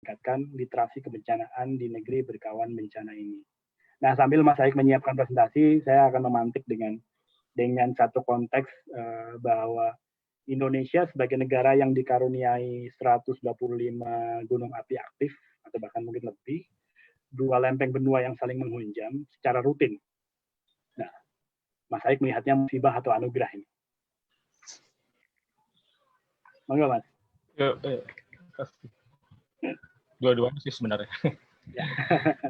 meningkatkan literasi kebencanaan di negeri berkawan bencana ini. Nah, sambil Mas Aik menyiapkan presentasi, saya akan memantik dengan satu konteks bahwa Indonesia sebagai negara yang dikaruniai 125 gunung api aktif, atau bahkan mungkin lebih, 2 lempeng benua yang saling menghunjam secara rutin. Nah, Mas Aik melihatnya musibah atau anugerah ini? Monggo, Mas. Dua-duanya sih sebenarnya. Ya.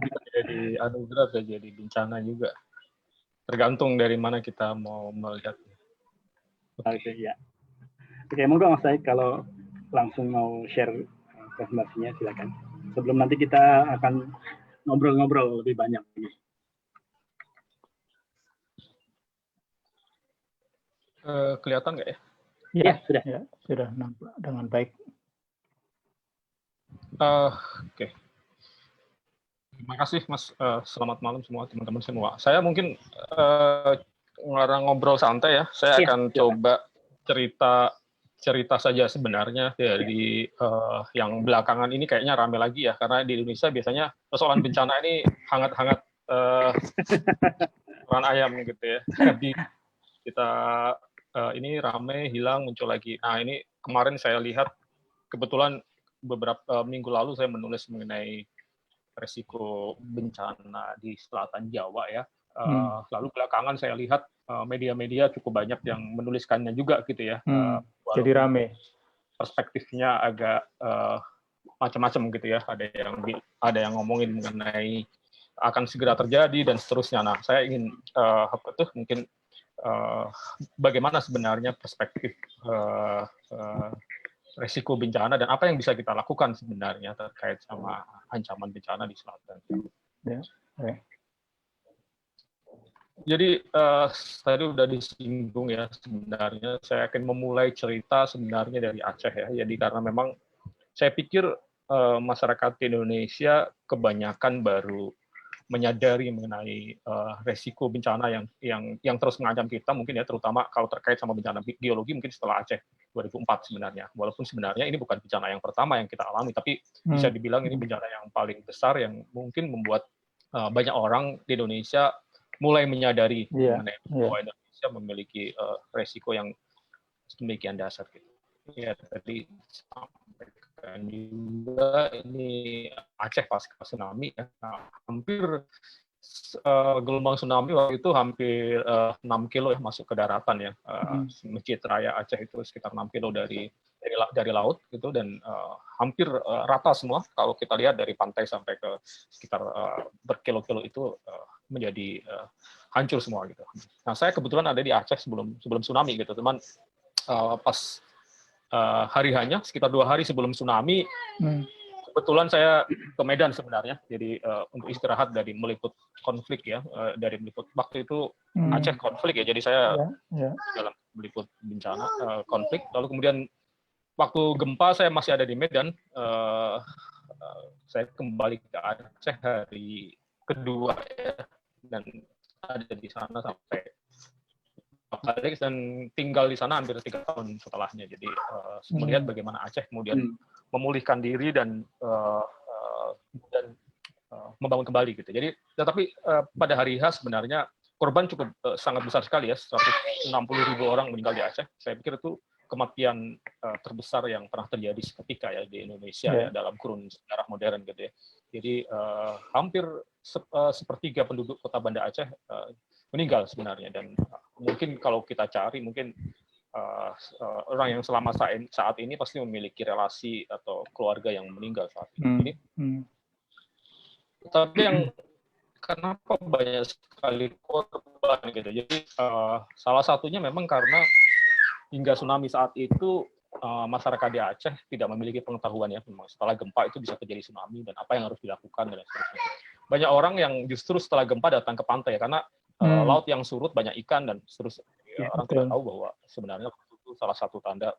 Bisa jadi anugerah, bisa jadi bencana juga. Tergantung dari mana kita mau melihatnya. Oke, ya. Oke, monggo Mas Aik kalau langsung mau share presentasinya silakan. Sebelum nanti kita akan ngobrol-ngobrol lebih banyak. Kelihatan nggak ya? Ya, sudah. Ya, sudah nampak dengan baik. Oke. Terima kasih Mas. Selamat malam semua teman-teman semua. Saya mungkin ngarang ngobrol santai ya. Saya akan coba cerita saja sebenarnya dari yang belakangan ini kayaknya rame lagi ya, karena di Indonesia biasanya persoalan bencana ini hangat-hangat perang ayam gitu ya. Jadi kita ini rame, hilang, muncul lagi. Nah, ini kemarin saya lihat, kebetulan beberapa minggu lalu saya menulis mengenai resiko bencana di selatan Jawa ya. Lalu belakangan saya lihat media-media cukup banyak yang menuliskannya juga gitu ya. Jadi rame. Perspektifnya agak macam-macam gitu ya. Ada yang ngomongin mengenai akan segera terjadi dan seterusnya. Nah, saya ingin mungkin bagaimana sebenarnya perspektif resiko bencana dan apa yang bisa kita lakukan sebenarnya terkait sama ancaman bencana di selatan. Ya. Jadi tadi udah disinggung ya, sebenarnya saya akan memulai cerita sebenarnya dari Aceh ya. Jadi karena memang saya pikir masyarakat di Indonesia kebanyakan baru menyadari mengenai resiko bencana yang terus mengancam kita mungkin ya, terutama kalau terkait sama bencana geologi mungkin setelah Aceh 2004 sebenarnya. Walaupun sebenarnya ini bukan bencana yang pertama yang kita alami, tapi bisa dibilang ini bencana yang paling besar yang mungkin membuat banyak orang di Indonesia mulai menyadari mengenai bahwa Indonesia memiliki resiko yang demikian dasar gitu. Ya, tadi sampaikan juga ini Aceh pasca tsunami ya. Nah, hampir gelombang tsunami waktu itu hampir 6 kilo ya masuk ke daratan ya. Masjid Raya Aceh itu sekitar 6 kilo dari laut gitu, dan hampir rata semua kalau kita lihat dari pantai sampai ke sekitar berkilo-kilo itu menjadi hancur semua gitu. Nah, saya kebetulan ada di Aceh sebelum tsunami gitu, teman. Pas hari hanya sekitar 2 hari sebelum tsunami, kebetulan saya ke Medan sebenarnya, jadi untuk istirahat dari meliput konflik ya, dari meliput waktu itu Aceh konflik ya, jadi saya dalam meliput bencana konflik. Lalu kemudian waktu gempa saya masih ada di Medan, saya kembali ke Aceh hari kedua ya, dan ada di sana sampai balik dan tinggal di sana hampir 3 tahun setelahnya. Jadi melihat bagaimana Aceh kemudian memulihkan diri dan membangun kembali gitu. Jadi, tetapi pada hari H sebenarnya korban cukup sangat besar sekali ya, 160.000 orang meninggal di Aceh. Saya pikir itu kematian terbesar yang pernah terjadi seketika ya di Indonesia ya, dalam kurun sejarah modern gitu ya. Jadi hampir sepertiga penduduk kota Banda Aceh meninggal sebenarnya, dan mungkin kalau kita cari mungkin orang yang selama saat ini pasti memiliki relasi atau keluarga yang meninggal saat ini. Tapi yang kenapa banyak sekali korban gitu. Jadi salah satunya memang karena hingga tsunami saat itu masyarakat di Aceh tidak memiliki pengetahuan ya, setelah gempa itu bisa terjadi tsunami dan apa yang harus dilakukan dan seterusnya. Banyak orang yang justru setelah gempa datang ke pantai ya, karena laut yang surut banyak ikan dan seterusnya. Orang tidak tahu bahwa sebenarnya itu salah satu tanda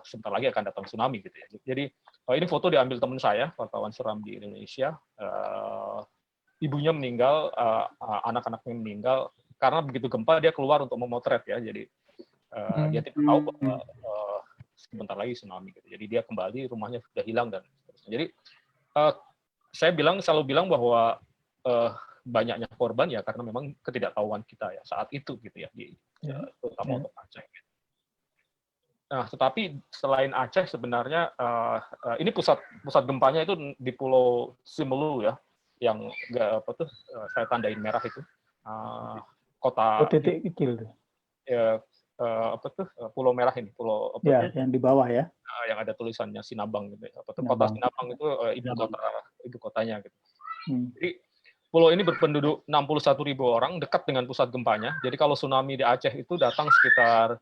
sebentar lagi akan datang tsunami gitu ya. Jadi ini foto diambil teman saya, wartawan seram di Indonesia. Ibunya meninggal, anak-anaknya meninggal karena begitu gempa dia keluar untuk memotret ya. Jadi dia tidak tahu bahwa sebentar lagi tsunami gitu. Jadi dia kembali, rumahnya sudah hilang dan seterusnya. Jadi saya selalu bilang bahwa banyaknya korban ya karena memang ketidaktahuan kita ya saat itu gitu ya terutama untuk Aceh. Nah, tetapi selain Aceh sebenarnya ini pusat gempanya itu di Pulau Simelu ya, yang saya tandain merah itu kota titik kecil tuh. Pulau Merah ini, pulau yang di bawah ya. Yang ada tulisannya Sinabang gitu. Kota Sinabang itu ibu kotanya gitu. Jadi pulau ini berpenduduk 61.000 orang, dekat dengan pusat gempanya. Jadi kalau tsunami di Aceh itu datang sekitar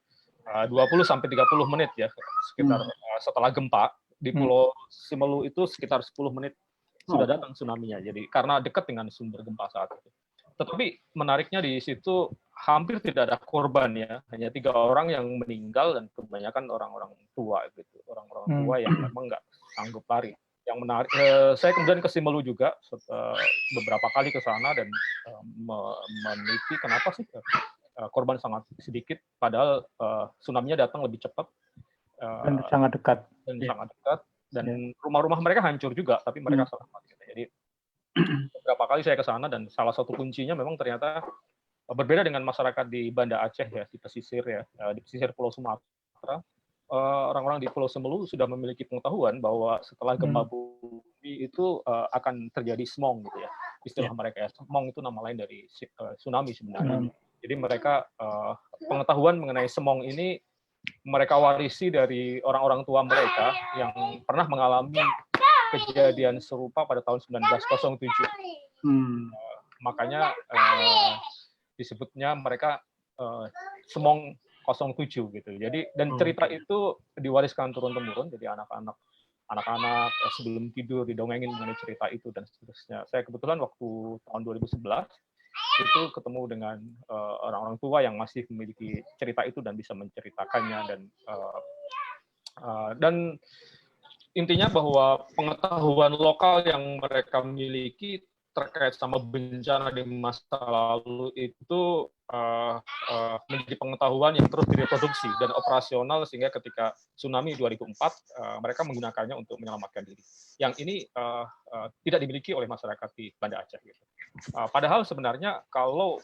20-30 menit ya, sekitar setelah gempa. Di Pulau Simelu itu sekitar 10 menit sudah datang tsunami-nya. Jadi karena dekat dengan sumber gempa saat itu. Tetapi menariknya di situ hampir tidak ada korban ya, hanya 3 orang yang meninggal dan kebanyakan orang-orang tua gitu, orang-orang tua yang memang nggak sanggup lari. Yang menarik, saya kemudian ke Simelu juga beberapa kali ke sana dan meneliti kenapa sih korban sangat sedikit, padahal tsunami-nya datang lebih cepat dan sangat dekat. Dan rumah-rumah mereka hancur juga, tapi mereka selamat. Gitu. Jadi beberapa kali saya ke sana dan salah satu kuncinya memang ternyata berbeda dengan masyarakat di Banda Aceh ya, di pesisir ya, di pesisir Pulau Sumatera. Orang-orang di Pulau Simelu sudah memiliki pengetahuan bahwa setelah gempa bumi itu akan terjadi smog gitu ya, istilah mereka ya. Smog itu nama lain dari tsunami sebenarnya. Jadi mereka pengetahuan mengenai smog ini mereka warisi dari orang-orang tua mereka yang pernah mengalami kejadian serupa pada tahun 1907. Makanya disebutnya mereka Semong 07 gitu. Jadi dan cerita itu diwariskan turun-temurun. Jadi anak-anak sebelum tidur didongengin mengenai cerita itu dan seterusnya. Saya kebetulan waktu tahun 2011 itu ketemu dengan orang-orang tua yang masih memiliki cerita itu dan bisa menceritakannya dan intinya bahwa pengetahuan lokal yang mereka miliki terkait sama bencana di masa lalu itu menjadi pengetahuan yang terus direproduksi dan operasional sehingga ketika tsunami 2004 mereka menggunakannya untuk menyelamatkan diri. Yang ini tidak dimiliki oleh masyarakat di Banda Aceh. Gitu. Padahal sebenarnya kalau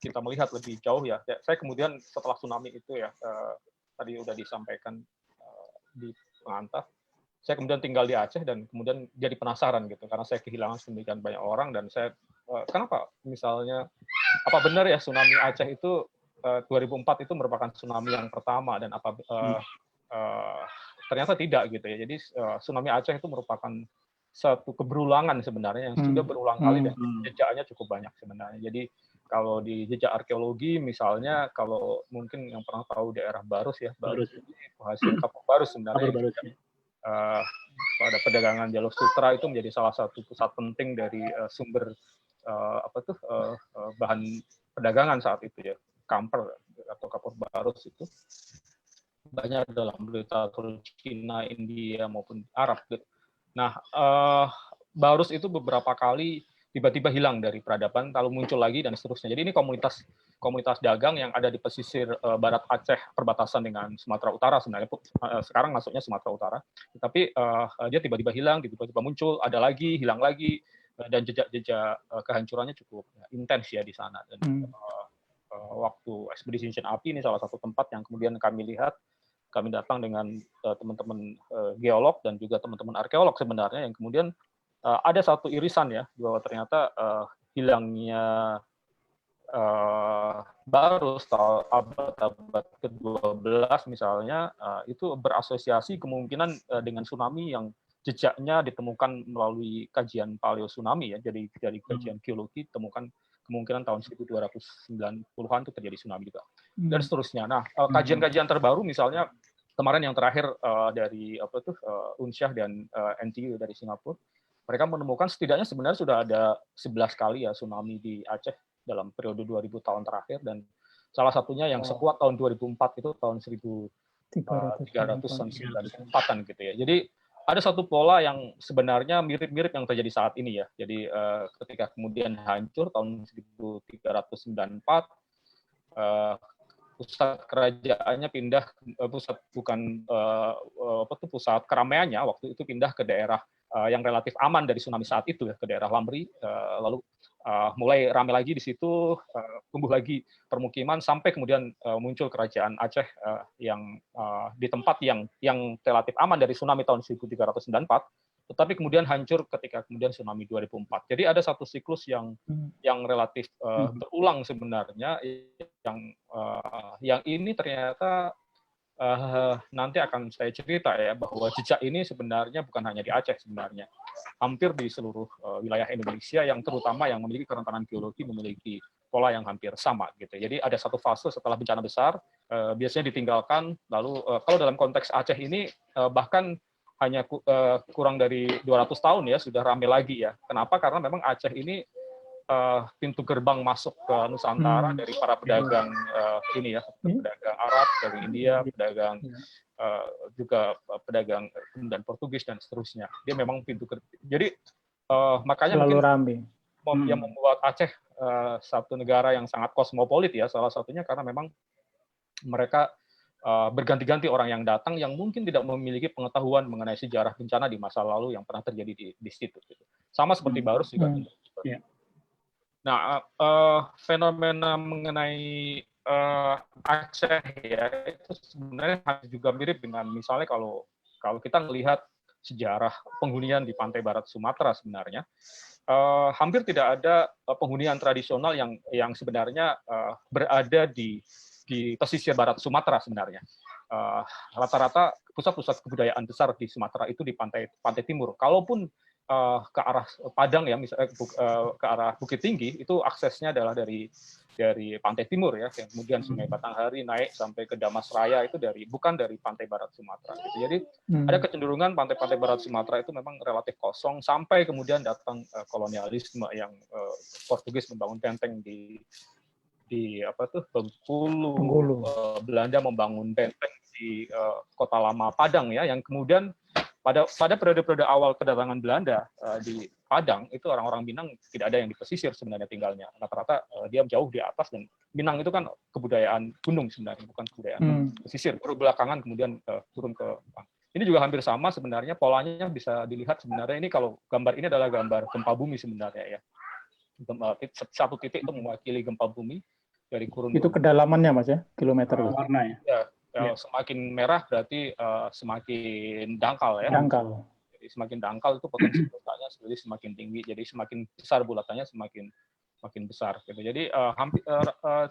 kita melihat lebih jauh ya, saya kemudian setelah tsunami itu ya tadi sudah disampaikan di pengantar. Saya kemudian tinggal di Aceh dan kemudian jadi penasaran gitu karena saya kehilangan sedemikian banyak orang dan saya kenapa misalnya apa benar ya tsunami Aceh itu 2004 itu merupakan tsunami yang pertama dan ternyata tidak gitu ya. Jadi tsunami Aceh itu merupakan satu keberulangan sebenarnya yang sudah berulang kali dan jejaknya cukup banyak sebenarnya. Jadi kalau di jejak arkeologi misalnya kalau mungkin yang pernah tahu daerah Barus ya, Barus hasil Kapuk Barus sebenarnya. Pada perdagangan Jalur Sutra itu menjadi salah satu pusat penting dari sumber bahan perdagangan saat itu ya, kamper atau kapur barus itu banyak dalam literatur Cina, India maupun Arab. Gitu. Nah, barus itu beberapa kali tiba-tiba hilang dari peradaban, lalu muncul lagi dan seterusnya. Jadi ini komunitas dagang yang ada di pesisir barat Aceh, perbatasan dengan Sumatera Utara sebenarnya. Sekarang masuknya Sumatera Utara. Tapi dia tiba-tiba hilang, tiba-tiba muncul, ada lagi, hilang lagi, dan jejak-jejak kehancurannya cukup intens ya di sana. Dan waktu ekspedisi Cincin Api ini salah satu tempat yang kemudian kami lihat, kami datang dengan teman-teman geolog dan juga teman-teman arkeolog sebenarnya yang kemudian ada satu irisan ya bahwa ternyata hilangnya Barus abad ke-12 misalnya itu berasosiasi kemungkinan dengan tsunami yang jejaknya ditemukan melalui kajian paleo tsunami ya. Jadi dari kajian geologi temukan kemungkinan tahun 1290-an itu terjadi tsunami juga. Dan seterusnya. Nah, kajian-kajian terbaru misalnya kemarin yang terakhir dari Unsyah dan NTU dari Singapura, mereka menemukan setidaknya sebenarnya sudah ada 11 kali ya tsunami di Aceh dalam periode 2000 tahun terakhir dan salah satunya yang sekuat tahun 2004 itu tahun 1394-an gitu ya. Jadi ada satu pola yang sebenarnya mirip-mirip yang terjadi saat ini ya. Jadi ketika kemudian hancur tahun 1394 pusat kerajaannya pindah pusat keramaiannya waktu itu pindah ke daerah yang relatif aman dari tsunami saat itu ya, ke daerah Lamri, lalu mulai ramai lagi di situ, tumbuh lagi permukiman sampai kemudian muncul kerajaan Aceh yang di tempat yang relatif aman dari tsunami tahun 1394, tetapi kemudian hancur ketika kemudian tsunami 2004. Jadi ada satu siklus yang relatif berulang sebenarnya, yang ini ternyata nanti akan saya cerita ya, bahwa jejak ini sebenarnya bukan hanya di Aceh sebenarnya, hampir di seluruh wilayah Indonesia yang terutama yang memiliki kerentanan geologi memiliki pola yang hampir sama gitu. Jadi ada satu fase setelah bencana besar biasanya ditinggalkan, lalu kalau dalam konteks Aceh ini bahkan hanya kurang dari 200 tahun ya sudah ramai lagi ya. Kenapa? Karena memang Aceh ini pintu gerbang masuk ke Nusantara dari para pedagang ini ya, pedagang Arab, pedagang India, pedagang juga pedagang dan Portugis dan seterusnya. Dia memang pintu gerbang. Jadi makanya selalu mungkin ramai. Yang membuat Aceh satu negara yang sangat kosmopolit ya, salah satunya karena memang mereka berganti-ganti orang yang datang yang mungkin tidak memiliki pengetahuan mengenai sejarah bencana di masa lalu yang pernah terjadi di situ. Sama seperti Barus juga. Nah, fenomena mengenai Aceh ya itu sebenarnya juga mirip dengan misalnya kalau kita melihat sejarah penghunian di pantai barat Sumatera sebenarnya hampir tidak ada penghunian tradisional yang sebenarnya berada di pesisir barat Sumatera sebenarnya. Rata-rata pusat-pusat kebudayaan besar di Sumatera itu di pantai timur. Kalaupun ke arah Padang ya, misalnya ke arah Bukit Tinggi, itu aksesnya adalah dari pantai timur ya, kemudian Sungai Batanghari naik sampai ke Damas Raya itu bukan dari pantai barat Sumatera. Gitu. Jadi ada kecenderungan pantai-pantai barat Sumatera itu memang relatif kosong sampai kemudian datang kolonialisme yang Portugis membangun benteng di Bengkulu, Belanda membangun benteng di Kota Lama Padang ya, yang kemudian pada periode-periode awal kedatangan Belanda di Padang itu orang-orang Minang tidak ada yang di pesisir sebenarnya tinggalnya, rata-rata dia jauh di atas, dan Minang itu kan kebudayaan gunung sebenarnya, bukan kebudayaan pesisir. Baru belakangan kemudian turun ke ini juga hampir sama sebenarnya, polanya bisa dilihat sebenarnya. Ini kalau gambar ini adalah gambar gempa bumi sebenarnya ya, satu titik itu mewakili gempa bumi dari kurun itu kedalamannya Mas ya, kilometer warna ya. Semakin merah berarti semakin dangkal ya. Dangkal. Jadi semakin dangkal itu potensi bulatanya semakin tinggi. Jadi semakin besar bulatannya semakin besar. Gitu. Jadi hampir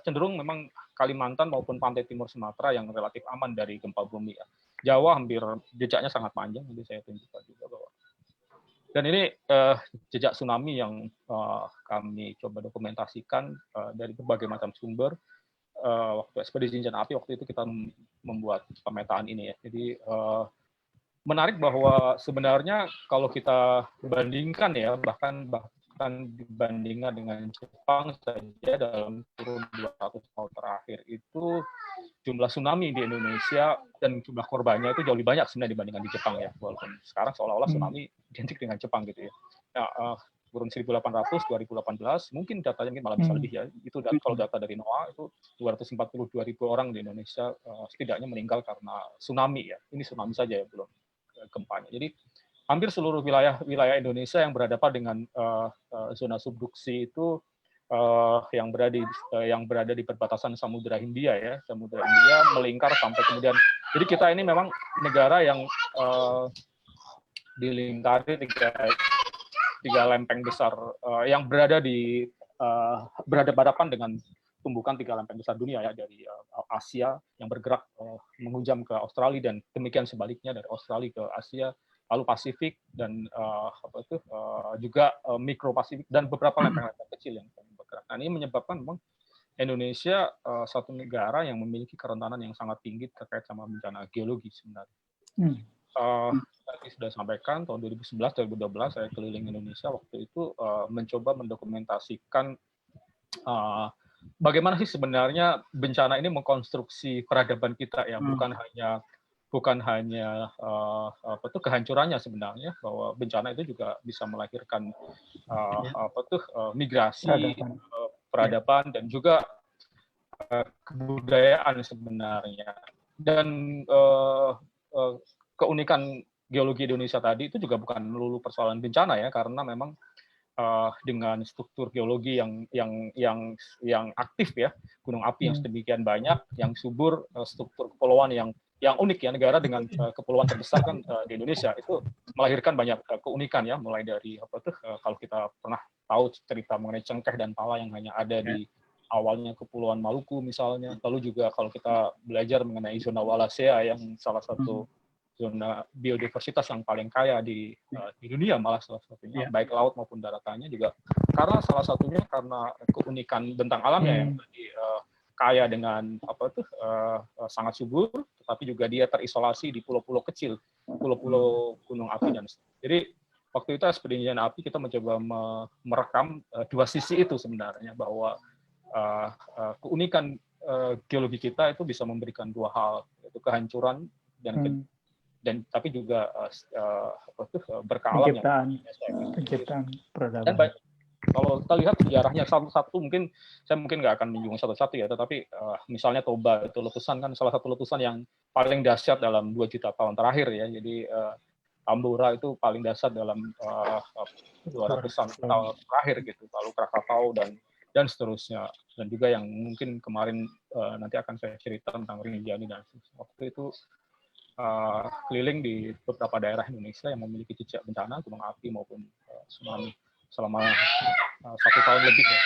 cenderung memang Kalimantan maupun pantai timur Sumatera yang relatif aman dari gempa bumi. Ya. Jawa hampir jejaknya sangat panjang. Nanti saya tunjukkan juga bahwa. Dan ini jejak tsunami yang kami coba dokumentasikan dari berbagai macam sumber. Waktu ekspedisi Cincin Api waktu itu kita membuat pemetaan ini ya. Jadi menarik bahwa sebenarnya kalau kita bandingkan ya, bahkan dibandingkan dengan Jepang saja dalam kurun 200 tahun terakhir itu jumlah tsunami di Indonesia dan jumlah korbannya itu jauh lebih banyak sebenarnya dibandingkan di Jepang ya. Walaupun sekarang seolah-olah tsunami identik dengan Jepang gitu ya. Nah, kurun 1800, 2018, mungkin datanya malah bisa lebih ya. Itu kalau data dari NOAA itu 242.000 orang di Indonesia setidaknya meninggal karena tsunami ya. Ini tsunami saja ya, belum gempanya. Jadi hampir seluruh wilayah Indonesia yang berhadapan dengan zona subduksi itu yang berada di perbatasan Samudra Hindia ya. Samudra Hindia melingkar sampai kemudian. Jadi kita ini memang negara yang dilingkari tiga lempeng besar yang berhadapan dengan tumbukan tiga lempeng besar dunia ya, dari Asia yang bergerak menghujam ke Australia dan demikian sebaliknya dari Australia ke Asia, lalu Pasifik dan juga mikro Pasifik dan beberapa lempeng-lempeng kecil yang bergerak. Nah, ini menyebabkan memang Indonesia satu negara yang memiliki kerentanan yang sangat tinggi terkait sama bencana geologi sebenarnya. Tadi sudah sampaikan tahun 2011-2012 saya keliling Indonesia waktu itu mencoba mendokumentasikan bagaimana sih sebenarnya bencana ini mengkonstruksi peradaban kita ya, bukan hanya kehancurannya sebenarnya, bahwa bencana itu juga bisa melahirkan migrasi peradaban dan juga kebudayaan sebenarnya. Dan keunikan geologi Indonesia tadi itu juga bukan melulu persoalan bencana ya, karena memang dengan struktur geologi yang aktif ya, gunung api yang sedemikian banyak, yang subur, struktur kepulauan yang unik ya, negara dengan kepulauan terbesar kan di Indonesia itu melahirkan banyak keunikan ya, mulai dari kalau kita pernah tahu cerita mengenai cengkeh dan pala yang hanya ada di awalnya Kepulauan Maluku misalnya, lalu juga kalau kita belajar mengenai zona Wallacea yang salah satu zona biodiversitas yang paling kaya di dunia, malah salah satunya, baik laut maupun daratannya juga, karena salah satunya karena keunikan bentang alamnya yang tadi kaya dengan sangat subur, tetapi juga dia terisolasi di pulau-pulau kecil, pulau-pulau gunung api dan jadi waktu itu Ekspedisi Bencana Api kita mencoba merekam dua sisi itu sebenarnya, bahwa keunikan geologi kita itu bisa memberikan dua hal, yaitu kehancuran dan tapi juga berkah alam penciptaan peradaban. Dan kalau kita lihat sejarahnya satu-satu, mungkin saya nggak akan menyinggung satu-satu ya, tetapi misalnya Toba itu letusan kan salah satu letusan yang paling dahsyat dalam 2 juta tahun terakhir ya. Jadi Tambora itu paling dahsyat dalam 200-an tahun terakhir gitu. Lalu Krakatau dan seterusnya, dan juga yang mungkin kemarin nanti akan saya cerita tentang Rinjani dan waktu itu keliling di beberapa daerah Indonesia yang memiliki jejak bencana gunung api maupun tsunami selama 1 tahun lebih ya.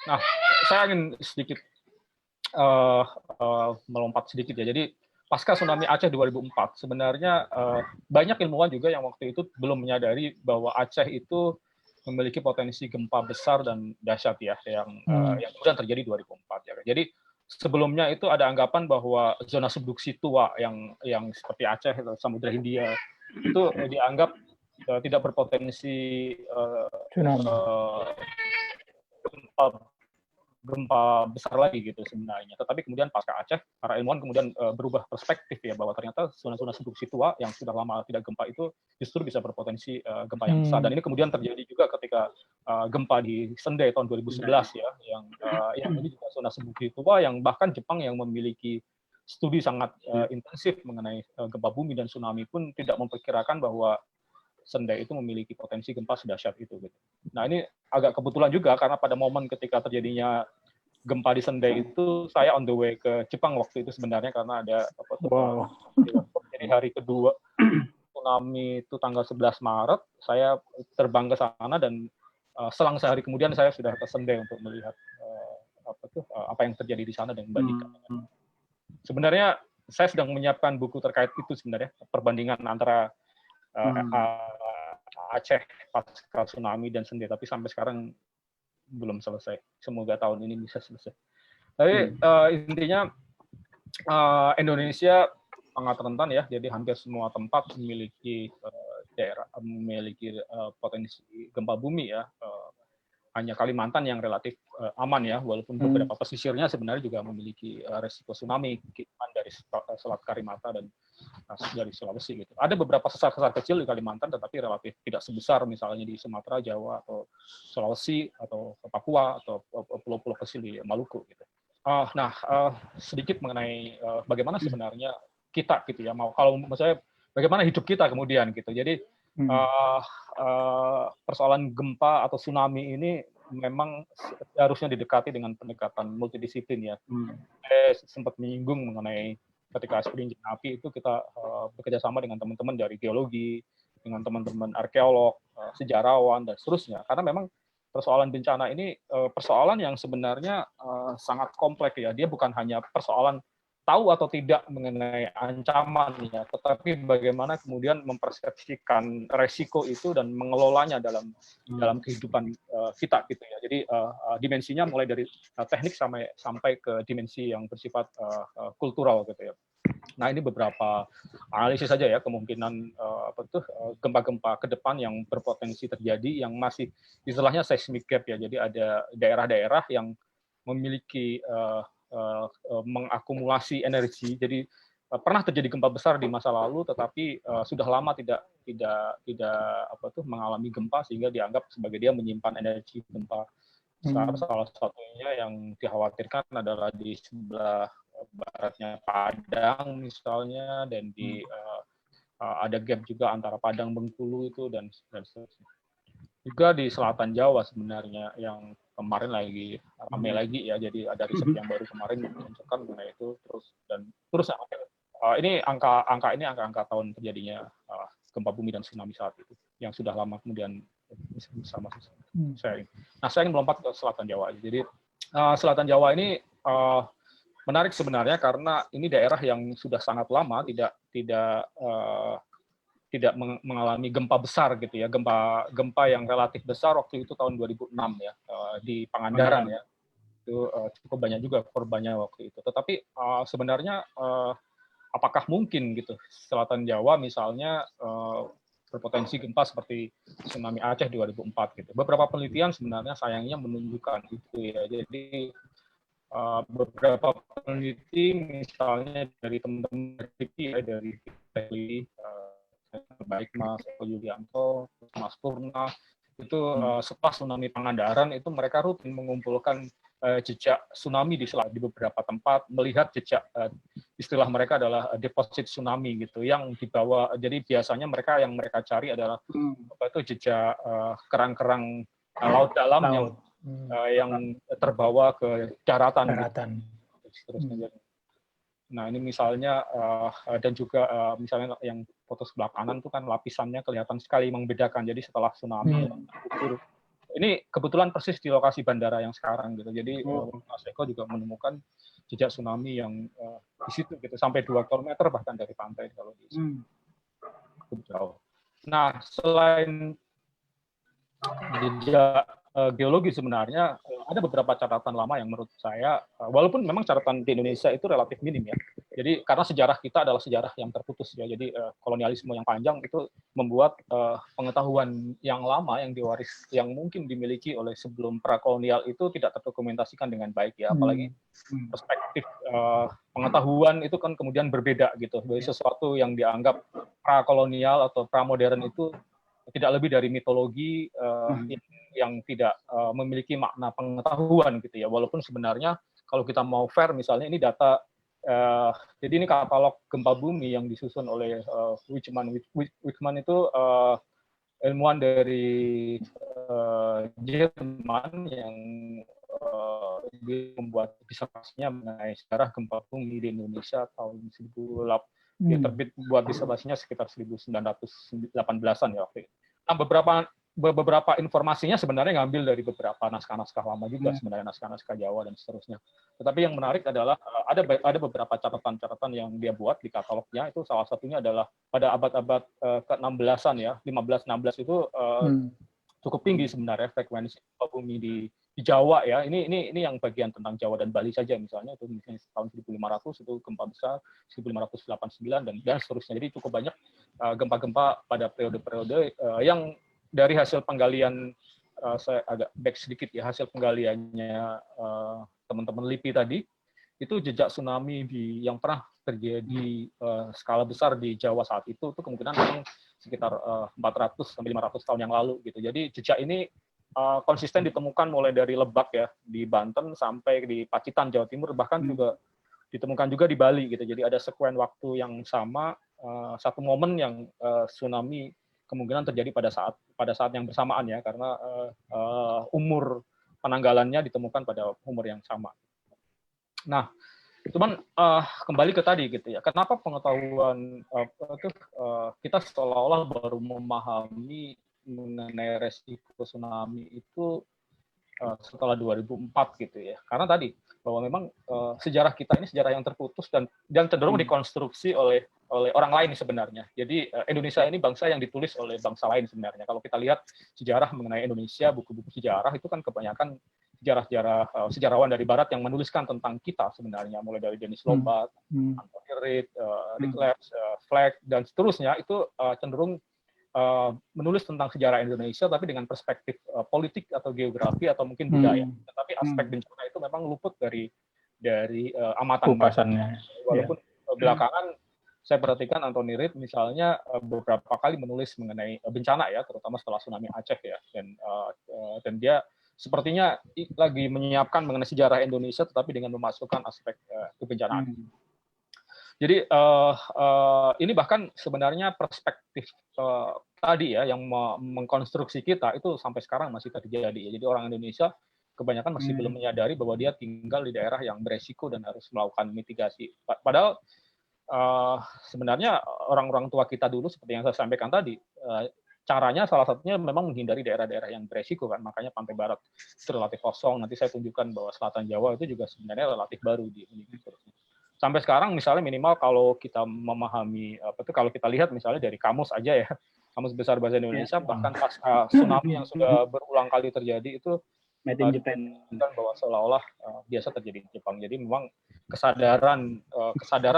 Nah, saya ingin sedikit melompat sedikit ya. Jadi pasca tsunami Aceh 2004 sebenarnya banyak ilmuwan juga yang waktu itu belum menyadari bahwa Aceh itu memiliki potensi gempa besar dan dahsyat ya, yang kemudian terjadi 2004 ya. Jadi sebelumnya itu ada anggapan bahwa zona subduksi tua yang seperti Aceh atau Samudra Hindia itu dianggap tidak berpotensi gempa besar lagi gitu sebenarnya. Tetapi kemudian pasca Aceh, para ilmuwan kemudian berubah perspektif ya, bahwa ternyata zona-zona subduksi tua yang sudah lama tidak gempa itu justru bisa berpotensi gempa yang besar. Dan ini kemudian terjadi juga ketika gempa di Sendai tahun 2011 ya, yang ini juga zona subduksi tua yang bahkan Jepang yang memiliki studi sangat intensif mengenai gempa bumi dan tsunami pun tidak memperkirakan bahwa Sendai itu memiliki potensi gempa sedahsyat itu. Gitu. Nah ini agak kebetulan juga karena pada momen ketika terjadinya gempa di Sendai itu saya on the way ke Jepang waktu itu sebenarnya, karena ada jadi hari kedua tsunami itu tanggal 11 Maret saya terbang ke sana dan selang sehari kemudian saya sudah ke Sendai untuk melihat apa yang terjadi di sana dan membandingkan. Sebenarnya saya sedang menyiapkan buku terkait itu sebenarnya, perbandingan antara Aceh pasca tsunami dan Sendai, tapi sampai sekarang belum selesai. Semoga tahun ini bisa selesai. Tapi intinya Indonesia sangat rentan ya, jadi hampir semua tempat memiliki potensi gempa bumi ya. Hanya Kalimantan yang relatif aman ya, walaupun beberapa pesisirnya sebenarnya juga memiliki resiko tsunami dari Selat Karimata dan dari Sulawesi gitu. Ada beberapa sesar-sesar kecil di Kalimantan, tetapi relatif tidak sebesar misalnya di Sumatera, Jawa, atau Sulawesi, atau Papua, atau pulau-pulau kecil di Maluku gitu. Sedikit mengenai bagaimana sebenarnya kita gitu ya, kalau maksudnya bagaimana hidup kita kemudian gitu. Jadi persoalan gempa atau tsunami ini memang harusnya didekati dengan pendekatan multidisiplin ya. Saya sempat menyinggung mengenai ketika Ekspedisi Bencana Api itu kita bekerja sama dengan teman-teman dari geologi, dengan teman-teman arkeolog, sejarawan dan seterusnya. Karena memang persoalan bencana ini persoalan yang sebenarnya sangat kompleks ya. Dia bukan hanya persoalan tahu atau tidak mengenai ancaman ya, tetapi bagaimana kemudian mempersepsikan resiko itu dan mengelolanya dalam kehidupan kita gitu ya. Jadi dimensinya mulai dari teknik sampai ke dimensi yang bersifat kultural gitu ya. Nah ini beberapa analisis saja ya kemungkinan gempa-gempa ke depan yang berpotensi terjadi yang masih istilahnya seismic gap ya. Jadi ada daerah-daerah yang memiliki mengakumulasi energi. Jadi pernah terjadi gempa besar di masa lalu, tetapi sudah lama tidak mengalami gempa sehingga dianggap sebagai dia menyimpan energi gempa. Salah satunya yang dikhawatirkan adalah di sebelah baratnya Padang misalnya, dan di ada gap juga antara Padang Bengkulu itu dan seterusnya. Juga di selatan Jawa sebenarnya yang kemarin lagi ramai lagi ya, jadi ada riset yang baru kemarin menunjukkan mengenai itu terus ini angka tahun terjadinya gempa bumi dan tsunami saat itu yang sudah lama kemudian bersama sharing. Nah, saya ingin melompat ke selatan Jawa. Jadi selatan Jawa ini menarik sebenarnya karena ini daerah yang sudah sangat lama tidak mengalami gempa besar gitu ya, gempa yang relatif besar waktu itu tahun 2006 ya, di Pangandaran ya, itu cukup banyak juga korbannya waktu itu. Tetapi sebenarnya apakah mungkin gitu selatan Jawa misalnya berpotensi gempa seperti tsunami Aceh 2004 gitu. Beberapa penelitian sebenarnya sayangnya menunjukkan itu ya. Jadi beberapa peneliti misalnya dari teman-teman dari baik Mas Eko Yulianto, Mas Purna, itu setelah tsunami Pangandaran itu mereka rutin mengumpulkan jejak tsunami di beberapa tempat, melihat jejak istilah mereka adalah deposit tsunami gitu, yang dibawa. Jadi biasanya yang mereka cari adalah jejak kerang-kerang laut dalam yang terbawa ke daratan. Gitu. Nah, ini misalnya dan juga misalnya yang foto sebelah kanan itu kan lapisannya kelihatan sekali membedakan. Jadi setelah tsunami ini kebetulan persis di lokasi bandara yang sekarang gitu. Jadi Mas Eko juga menemukan jejak tsunami yang di situ gitu sampai 2 km bahkan dari pantai kalau di sini. Cukup jauh. Nah, selain jejak geologi sebenarnya ada beberapa catatan lama yang menurut saya, walaupun memang catatan di Indonesia itu relatif minim ya. Jadi karena sejarah kita adalah sejarah yang terputus ya. Jadi kolonialisme yang panjang itu membuat pengetahuan yang lama yang yang mungkin dimiliki oleh sebelum prakolonial itu tidak terdokumentasikan dengan baik ya. Apalagi perspektif pengetahuan itu kan kemudian berbeda gitu. Dari sesuatu yang dianggap prakolonial atau pramodern itu tidak lebih dari mitologi yang tidak memiliki makna pengetahuan gitu ya. Walaupun sebenarnya kalau kita mau fair misalnya ini data jadi ini katalog gempa bumi yang disusun oleh Wichmann. Wichmann itu ilmuwan dari Jerman yang membuat disertasinya mengenai sejarah gempa bumi di Indonesia tahun 1008. Dia terbit buat disertasinya sekitar 1918-an ya waktu itu. Nah, beberapa informasinya sebenarnya ngambil dari beberapa naskah-naskah lama juga sebenarnya, naskah-naskah Jawa dan seterusnya. Tetapi yang menarik adalah ada beberapa catatan-catatan yang dia buat di katalognya. Itu salah satunya adalah pada abad-abad ke-16an ya, 15-16 itu cukup tinggi sebenarnya frekuensi gempa bumi di Jawa ya. Ini yang bagian tentang Jawa dan Bali saja misalnya itu misalnya tahun 1500 itu gempa besar, 1589 dan seterusnya. Jadi cukup banyak gempa-gempa pada periode-periode yang dari hasil penggalian saya agak back sedikit ya, hasil penggaliannya teman-teman LIPI tadi itu jejak tsunami yang pernah terjadi skala besar di Jawa saat itu kemungkinan sekitar 400 sampai 500 tahun yang lalu gitu. Jadi jejak ini konsisten ditemukan mulai dari Lebak ya di Banten sampai di Pacitan Jawa Timur, bahkan juga ditemukan juga di Bali gitu. Jadi ada sekuen waktu yang sama, satu momen yang tsunami kemungkinan terjadi pada saat yang bersamaan ya, karena umur penanggalannya ditemukan pada umur yang sama. Nah, cuman kembali ke tadi gitu ya, kenapa pengetahuan kita seolah-olah baru memahami mengenai resiko tsunami itu setelah 2004 gitu ya, karena tadi bahwa memang sejarah kita ini sejarah yang terputus dan cenderung dikonstruksi oleh orang lain sebenarnya. Jadi Indonesia ini bangsa yang ditulis oleh bangsa lain sebenarnya. Kalau kita lihat sejarah mengenai Indonesia, buku-buku sejarah itu kan kebanyakan sejarawan dari Barat yang menuliskan tentang kita sebenarnya, mulai dari Denis Lombard, Anthony Reid, Rick Leps, Fleck dan seterusnya itu cenderung menulis tentang sejarah Indonesia tapi dengan perspektif politik atau geografi atau mungkin budaya. Tetapi aspek bencana itu memang luput dari amatan kupasannya. Walaupun belakangan saya perhatikan Anthony Reid misalnya beberapa kali menulis mengenai bencana ya, terutama setelah tsunami Aceh ya, dan dia sepertinya lagi menyiapkan mengenai sejarah Indonesia tetapi dengan memasukkan aspek kebencanaan. Jadi ini bahkan sebenarnya perspektif tadi ya yang mengkonstruksi kita itu sampai sekarang masih terjadi. Ya. Jadi orang Indonesia kebanyakan masih belum menyadari bahwa dia tinggal di daerah yang beresiko dan harus melakukan mitigasi. Padahal sebenarnya orang-orang tua kita dulu seperti yang saya sampaikan tadi, caranya salah satunya memang menghindari daerah-daerah yang beresiko kan. Makanya pantai barat itu relatif kosong. Nanti saya tunjukkan bahwa selatan Jawa itu juga sebenarnya relatif baru di Indonesia. Sampai sekarang misalnya minimal kalau kita memahami kalau kita lihat misalnya dari kamus aja ya, Kamus Besar Bahasa Indonesia, bahkan pasca tsunami yang sudah berulang kali terjadi itu dan bahwa seolah-olah biasa terjadi di Jepang. Jadi memang kesadaran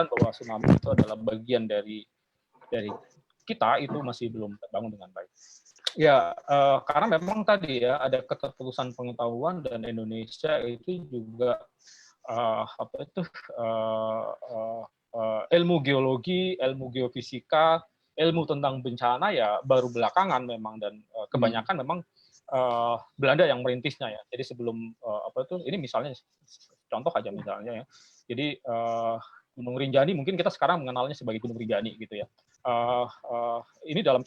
bahwa tsunami itu adalah bagian dari kita itu masih belum terbangun dengan baik. Ya, karena memang tadi ya ada keterputusan pengetahuan dan Indonesia itu juga ilmu geologi, ilmu geofisika, ilmu tentang bencana ya baru belakangan memang, dan kebanyakan memang Belanda yang merintisnya ya. Jadi sebelum ini misalnya contoh aja misalnya ya. Jadi Gunung Rinjani mungkin kita sekarang mengenalnya sebagai Gunung Rinjani gitu ya. Ini dalam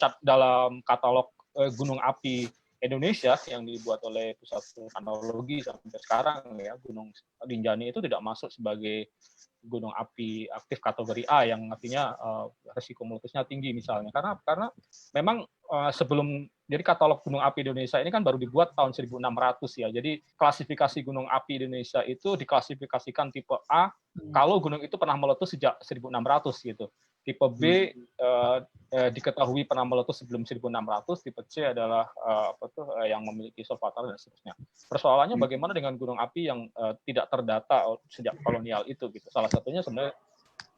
katalog gunung api Indonesia yang dibuat oleh Pusat Vulkanologi sampai sekarang ya, Gunung Rinjani itu tidak masuk sebagai gunung api aktif kategori A yang artinya risiko meletusnya tinggi misalnya, karena memang sebelum, jadi katalog gunung api Indonesia ini kan baru dibuat tahun 1600 ya. Jadi klasifikasi gunung api Indonesia itu diklasifikasikan tipe A kalau gunung itu pernah meletus sejak 1600 gitu. Tipe B diketahui pernah meletus sebelum 1600, tipe C adalah yang memiliki solvator dan seterusnya. Persoalannya bagaimana dengan gunung api yang tidak terdata sejak kolonial itu gitu. Salah satunya sebenarnya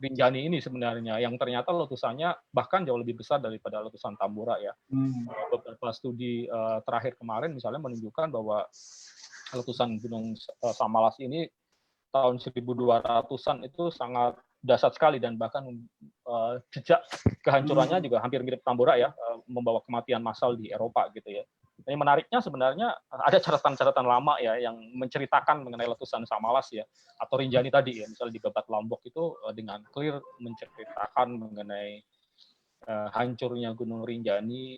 Rinjani ini sebenarnya yang ternyata letusannya bahkan jauh lebih besar daripada letusan Tambora ya. Beberapa studi terakhir kemarin misalnya menunjukkan bahwa letusan Gunung Samalas ini tahun 1200-an itu sangat dahsyat sekali, dan bahkan jejak kehancurannya juga hampir mirip Tambora ya, membawa kematian massal di Eropa gitu ya. Ini menariknya sebenarnya ada catatan-catatan lama ya yang menceritakan mengenai letusan Samalas ya, atau Rinjani tadi ya, misalnya di Babat Lombok itu dengan clear menceritakan mengenai hancurnya Gunung Rinjani.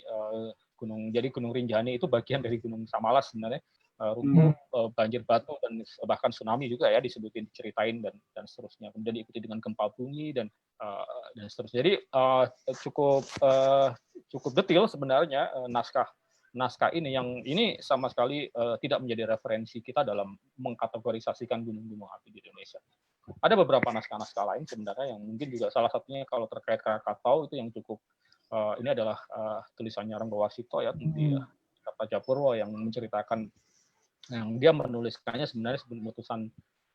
Jadi Gunung Rinjani itu bagian dari Gunung Samalas sebenarnya. Runtuh, banjir batu, dan bahkan tsunami juga ya disebutin, diceritain dan seterusnya. Kemudian diikuti dengan gempa bumi dan seterusnya. Jadi cukup detail sebenarnya naskah ini, yang ini sama sekali tidak menjadi referensi kita dalam mengkategorisasikan gunung-gunung api di Indonesia. Ada beberapa naskah-naskah lain sebenarnya yang mungkin juga salah satunya kalau terkait Krakatau itu yang cukup ini adalah tulisannya Rangga Warsito ya, di Japurwo yang menceritakan, yang dia menuliskannya sebenarnya sebelum letusan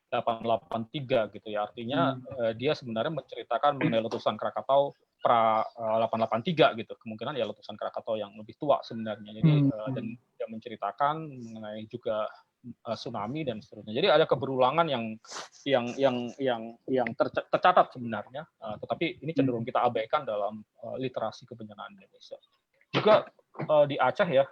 883 gitu ya. Artinya dia sebenarnya menceritakan mengenai letusan Krakatau pra 883 gitu. Kemungkinan ya letusan Krakatau yang lebih tua sebenarnya. Jadi dan dia menceritakan mengenai juga tsunami dan seterusnya. Jadi ada keberulangan yang tercatat sebenarnya, tetapi ini cenderung kita abaikan dalam literasi kebencanaan Indonesia. Juga di Aceh ya,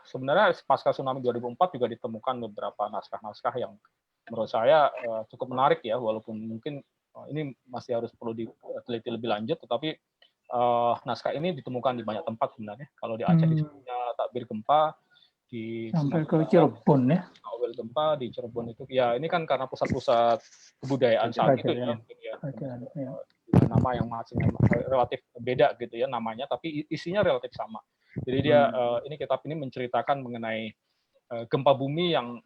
sebenarnya pasca tsunami 2004 juga ditemukan beberapa naskah-naskah yang menurut saya cukup menarik ya, walaupun mungkin ini masih harus perlu diteliti lebih lanjut, tetapi naskah ini ditemukan di banyak tempat sebenarnya. Kalau di Aceh disebutnya takbir gempa, di sampai ke Cirebon ya. Awal gempa di Cirebon itu ya, ini kan karena pusat-pusat kebudayaan saat itu ya. Nama yang masih relatif beda gitu ya namanya, tapi isinya relatif sama. Jadi dia ini kitab ini menceritakan mengenai gempa bumi yang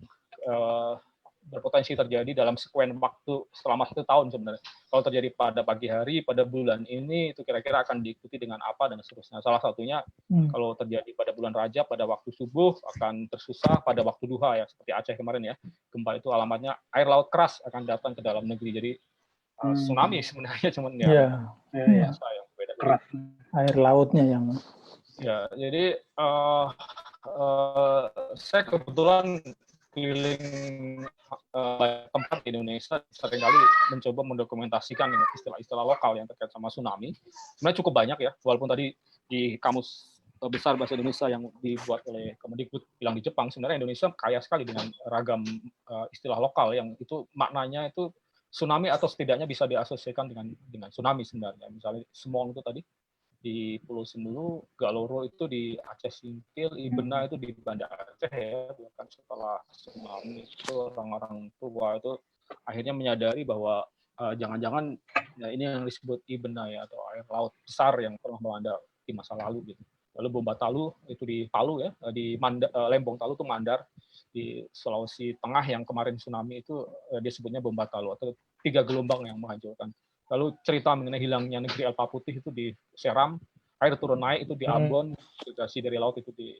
berpotensi terjadi dalam sekuen waktu selama 1 tahun sebenarnya. Kalau terjadi pada pagi hari, pada bulan ini, itu kira-kira akan diikuti dengan apa dan seterusnya. Salah satunya kalau terjadi pada bulan Rajab, pada waktu subuh akan tersusah pada waktu duha ya, seperti Aceh kemarin ya. Gempa itu alamatnya air laut keras akan datang ke dalam negeri. Jadi tsunami sebenarnya cuman yang beda. Keras. Air lautnya yang ya. Jadi saya kebetulan keliling tempat di Indonesia, seringkali mencoba mendokumentasikan istilah-istilah lokal yang terkait sama tsunami. Sebenarnya cukup banyak ya, walaupun tadi di Kamus Besar Bahasa Indonesia yang dibuat oleh Kemendikbud bilang di Jepang, sebenarnya Indonesia kaya sekali dengan ragam istilah lokal yang itu maknanya itu tsunami atau setidaknya bisa diasosiasikan dengan tsunami sebenarnya. Misalnya Semong itu tadi di Pulau Senulu, Galoro itu di Aceh Singkil, Ibena itu di Banda Aceh ya. Bahkan setelah tsunami itu orang-orang tua itu akhirnya menyadari bahwa jangan-jangan ya ini yang disebut Ibena ya, atau air laut besar yang pernah melanda di masa lalu gitu. Lalu Bomba Talu itu di Palu ya, di Lembong Talu itu Mandar di Sulawesi Tengah yang kemarin tsunami itu disebutnya Bomba Talu atau 3 gelombang yang menghancurkan. Lalu cerita mengenai hilangnya negeri Alpa Putih itu di Seram, air turun naik itu di Ambon, migrasi dari laut itu di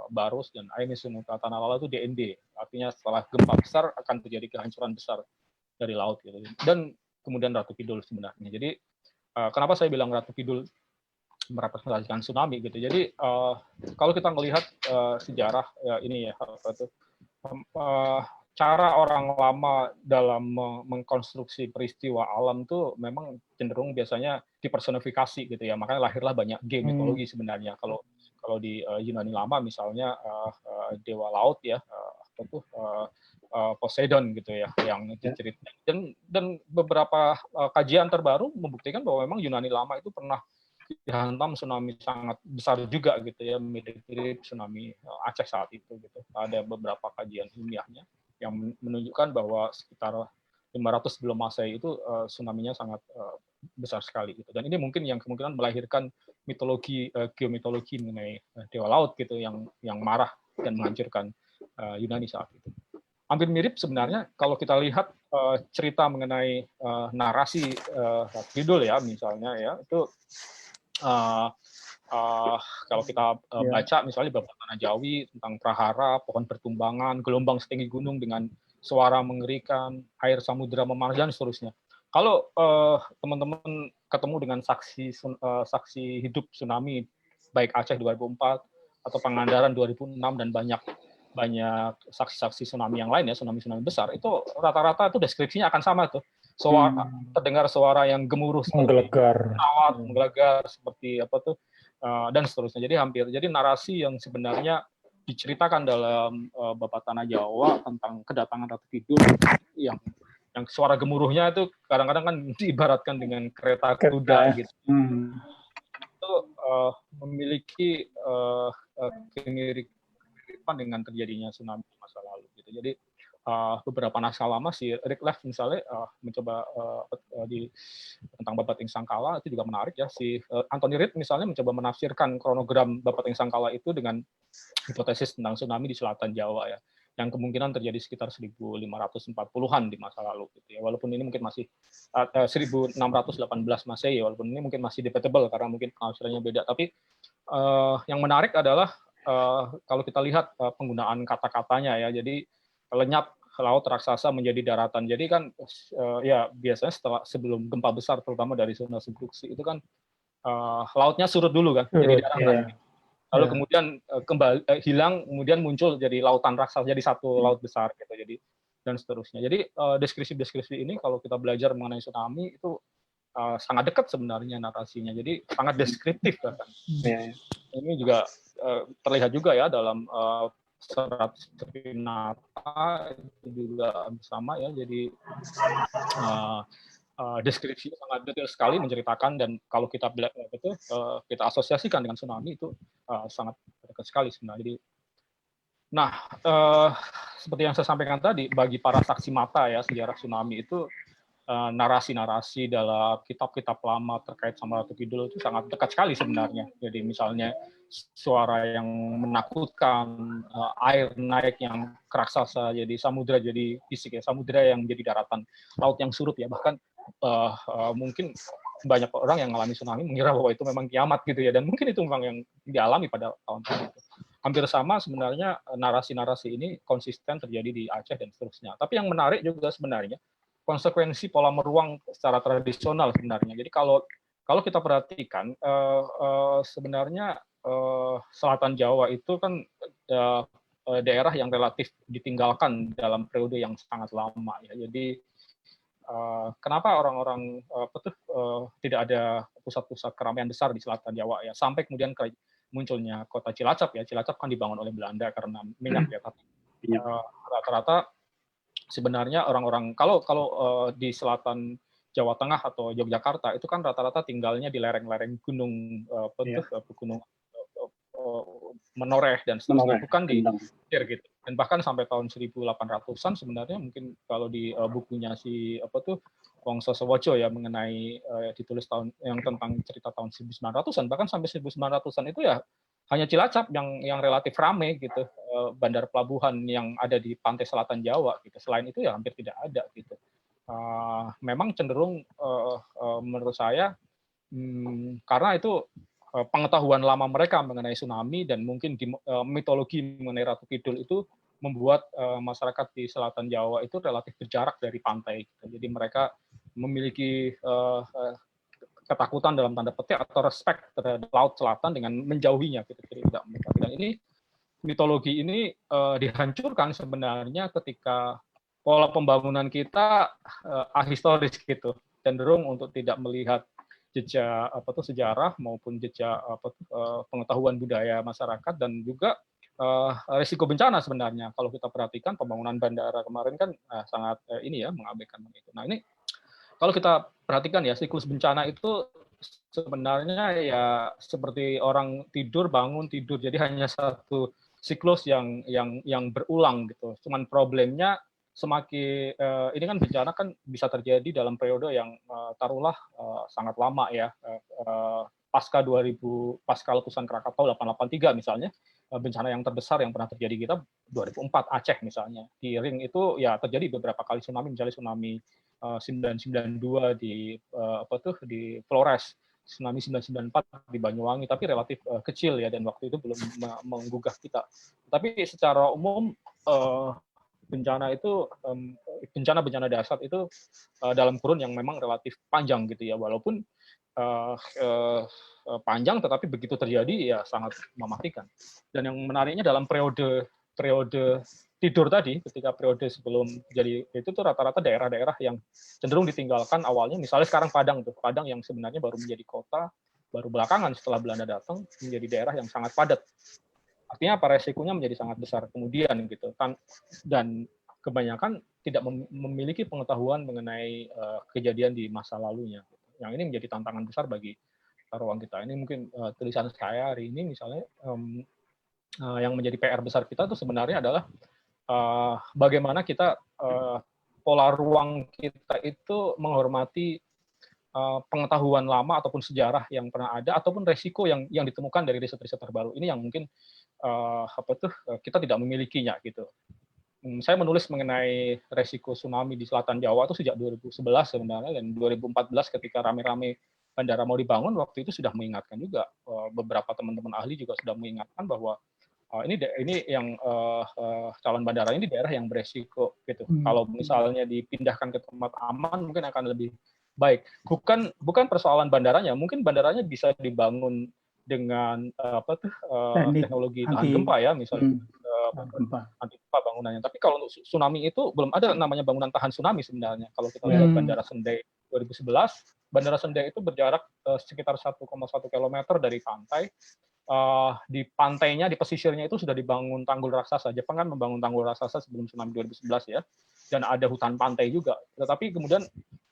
Baros, dan air menyusut ke Tanah Lala itu di ND. Artinya setelah gempa besar akan terjadi kehancuran besar dari laut gitu. Dan kemudian Ratu Kidul sebenarnya. Jadi kenapa saya bilang Ratu Kidul merepresentasikan tsunami gitu. Jadi kalau kita melihat sejarah ini ya, cara orang lama dalam mengkonstruksi peristiwa alam tuh memang cenderung biasanya dipersonifikasi gitu ya. Makanya lahirlah banyak mitologi sebenarnya. Kalau di Yunani lama misalnya dewa laut ya, Poseidon gitu ya yang diceritakan. Dan beberapa kajian terbaru membuktikan bahwa memang Yunani lama itu pernah dihantam tsunami sangat besar juga gitu ya, mirip-mirip tsunami Aceh saat itu gitu. Ada beberapa kajian ilmiahnya yang menunjukkan bahwa sekitar 500 sebelum Masehi itu tsunami-nya sangat besar sekali gitu. Dan ini mungkin yang kemungkinan melahirkan mitologi geomitologi mengenai dewa laut gitu yang marah dan menghancurkan Yunani saat itu. Hampir mirip sebenarnya kalau kita lihat cerita mengenai narasi Kidul ya misalnya ya, itu kalau kita baca misalnya Babat Tanah Jawi tentang prahara, pohon pertumbangan, gelombang setinggi gunung dengan suara mengerikan, air samudera memanas dan seterusnya. Kalau teman-teman ketemu dengan saksi hidup tsunami baik Aceh 2004 atau Pangandaran 2006 dan banyak saksi-saksi tsunami yang lain ya, tsunami besar, itu rata-rata itu deskripsinya akan sama tuh. Terdengar suara yang gemuruh, menggelegar seperti apa tuh, dan seterusnya. Jadi narasi yang sebenarnya diceritakan dalam Babat Tanah Jawa tentang kedatangan Ratu Kidul yang suara gemuruhnya itu kadang-kadang kan diibaratkan dengan kereta kuda gitu. Itu memiliki kemiripan dengan terjadinya tsunami masa lalu gitu. Jadi beberapa naskah lama si Rick Leff misalnya mencoba tentang Babat Ing Sangkala itu juga menarik ya. Si Anthony Reid misalnya mencoba menafsirkan kronogram Babat Ing Sangkala itu dengan hipotesis tentang tsunami di selatan Jawa ya, yang kemungkinan terjadi sekitar 1540-an di masa lalu gitu ya. Walaupun ini mungkin masih 1618 Masehi, walaupun ini mungkin masih debatable karena mungkin penafsirannya beda, tapi yang menarik adalah kalau kita lihat penggunaan kata-katanya ya. Jadi lenyap laut raksasa menjadi daratan. Jadi kan ya biasanya sebelum gempa besar terutama dari zona subduksi itu kan lautnya surut dulu kan, jadi daratan. Lalu kemudian kembali hilang, kemudian muncul jadi lautan raksasa, jadi satu laut besar gitu. Jadi dan seterusnya. Jadi deskripsi ini kalau kita belajar mengenai tsunami itu sangat dekat sebenarnya narasinya. Jadi sangat deskriptif bahkan. Ini juga terlihat juga ya dalam serat Trinata itu juga sama ya. Jadi deskripsinya sangat detail sekali menceritakan, dan kalau kita kita asosiasikan dengan tsunami itu sangat dekat sekali sebenarnya. Jadi, seperti yang saya sampaikan tadi, bagi para saksi mata ya sejarah tsunami itu narasi-narasi dalam kitab-kitab lama terkait sama Ratu Kidul itu sangat dekat sekali sebenarnya. Jadi misalnya suara yang menakutkan, air naik yang raksasa, jadi samudera jadi fisik ya, samudera yang jadi daratan, laut yang surut ya, bahkan mungkin banyak orang yang mengalami tsunami mengira bahwa itu memang kiamat gitu ya, dan mungkin itu memang yang dialami pada tahun-tahun itu. Hampir sama sebenarnya narasi-narasi ini konsisten terjadi di Aceh dan seterusnya. Tapi yang menarik juga sebenarnya konsekuensi pola meruang secara tradisional sebenarnya. Jadi kalau kita perhatikan sebenarnya selatan Jawa itu kan daerah yang relatif ditinggalkan dalam periode yang sangat lama ya. Jadi kenapa orang-orang tidak ada pusat-pusat keramaian besar di selatan Jawa ya, sampai kemudian munculnya kota Cilacap ya. Cilacap kan dibangun oleh Belanda karena minyak ya, tapi rata-rata sebenarnya orang-orang kalau di selatan Jawa Tengah atau Yogyakarta itu kan rata-rata tinggalnya di lereng-lereng gunung gunung menoreh dan seterusnya, bukan di pesisir gitu. Dan bahkan sampai tahun 1800-an sebenarnya mungkin kalau di bukunya si Wongso Sowojo ya mengenai ditulis tahun yang tentang cerita tahun 1900-an, bahkan sampai 1900-an itu ya hanya Cilacap yang relatif ramai gitu, bandar pelabuhan yang ada di pantai selatan Jawa gitu. Selain itu ya hampir tidak ada gitu. Memang cenderung menurut saya karena itu pengetahuan lama mereka mengenai tsunami dan mungkin mitologi mengenai Ratu Kidul itu membuat masyarakat di selatan Jawa itu relatif berjarak dari pantai. Gitu. Jadi mereka memiliki ketakutan dalam tanda petik atau respect terhadap laut selatan dengan menjauhinya. Gitu. Jadi tidak mendekati. Dan ini mitologi ini dihancurkan sebenarnya ketika pola pembangunan kita ahistoris gitu, cenderung untuk tidak melihat jejak sejarah maupun jejak pengetahuan budaya masyarakat dan juga risiko bencana sebenarnya. Kalau kita perhatikan pembangunan bandara kemarin kan sangat mengabaikan itu. Nah ini kalau kita perhatikan ya siklus bencana itu sebenarnya ya seperti orang tidur bangun tidur. Jadi hanya satu siklus yang berulang gitu. Cuman problemnya semakin ini kan bencana kan bisa terjadi dalam periode yang taruhlah sangat lama ya, pasca letusan Krakatau 883 misalnya, bencana yang terbesar yang pernah terjadi kita 2004 Aceh misalnya. Di Ring itu ya terjadi beberapa kali tsunami, misalnya tsunami 992 di di Flores, tsunami 994 di Banyuwangi, tapi relatif kecil ya dan waktu itu belum menggugah kita. Tapi secara umum bencana itu bencana dahsyat itu dalam kurun yang memang relatif panjang gitu ya, walaupun panjang tetapi begitu terjadi ya sangat mematikan. Dan yang menariknya dalam periode tidur tadi, ketika periode sebelum jadi itu tuh rata-rata daerah-daerah yang cenderung ditinggalkan awalnya, misalnya sekarang Padang yang sebenarnya baru menjadi kota baru belakangan setelah Belanda datang menjadi daerah yang sangat padat. Artinya apa, resikonya menjadi sangat besar kemudian gitu kan, dan kebanyakan tidak memiliki pengetahuan mengenai kejadian di masa lalunya. Yang ini menjadi tantangan besar bagi ruang kita. Ini mungkin tulisan saya hari ini misalnya yang menjadi PR besar kita itu sebenarnya adalah bagaimana kita pola ruang kita itu menghormati pengetahuan lama ataupun sejarah yang pernah ada ataupun resiko yang ditemukan dari riset-riset terbaru. Ini yang mungkin kita tidak memilikinya gitu. Saya menulis mengenai resiko tsunami di selatan Jawa itu sejak 2011 sebenarnya, dan 2014 ketika rame-rame bandara mau dibangun, waktu itu sudah mengingatkan juga, beberapa teman-teman ahli juga sudah mengingatkan bahwa ini yang calon bandara ini di daerah yang beresiko gitu. Kalau misalnya dipindahkan ke tempat aman mungkin akan lebih baik. Bukan persoalan bandaranya, mungkin bandaranya bisa dibangun dengan teknologi tahan gempa ya misalnya. Anti gempa bangunannya. Tapi kalau untuk tsunami itu belum ada namanya bangunan tahan tsunami sebenarnya. Kalau kita lihat Bandara Sendai 2011, Bandara Sendai itu berjarak sekitar 1,1 km dari pantai. Di pantainya, di pesisirnya itu sudah dibangun tanggul raksasa. Jepang kan membangun tanggul raksasa sebelum tsunami 2011 ya. Dan ada hutan pantai juga. Tetapi kemudian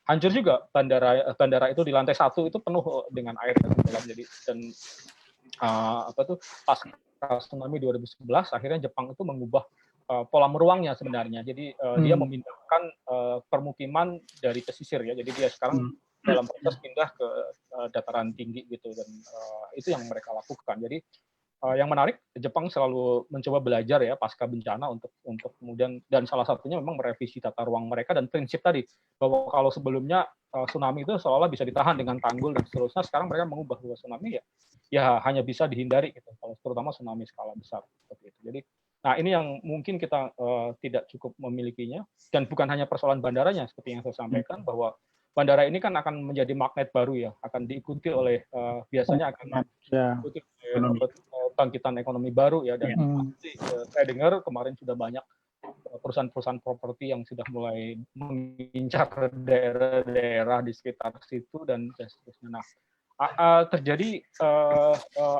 hancur juga bandara itu di lantai 1 itu penuh dengan air dalam. Jadi dan pas tsunami 2011 akhirnya Jepang itu mengubah pola meruangnya sebenarnya. Jadi dia memindahkan permukiman dari pesisir ya. Jadi dia sekarang dalam proses pindah ke dataran tinggi gitu, dan itu yang mereka lakukan. Jadi yang menarik, Jepang selalu mencoba belajar ya pasca bencana untuk kemudian, dan salah satunya memang merevisi tata ruang mereka dan prinsip tadi bahwa kalau sebelumnya tsunami itu seolah bisa ditahan dengan tanggul dan seterusnya, sekarang mereka mengubah bahwa tsunami ya hanya bisa dihindari gitu, kalau terutama tsunami skala besar seperti itu. Jadi nah ini yang mungkin kita tidak cukup memilikinya, dan bukan hanya persoalan bandaranya seperti yang saya sampaikan, bahwa bandara ini kan akan menjadi magnet baru ya, akan diikuti oleh biasanya akan diikuti bangkitan ekonomi baru ya, dan saya dengar kemarin sudah banyak perusahaan-perusahaan properti yang sudah mulai mengincar daerah-daerah di sekitar situ dan seterusnya. Nah, terjadi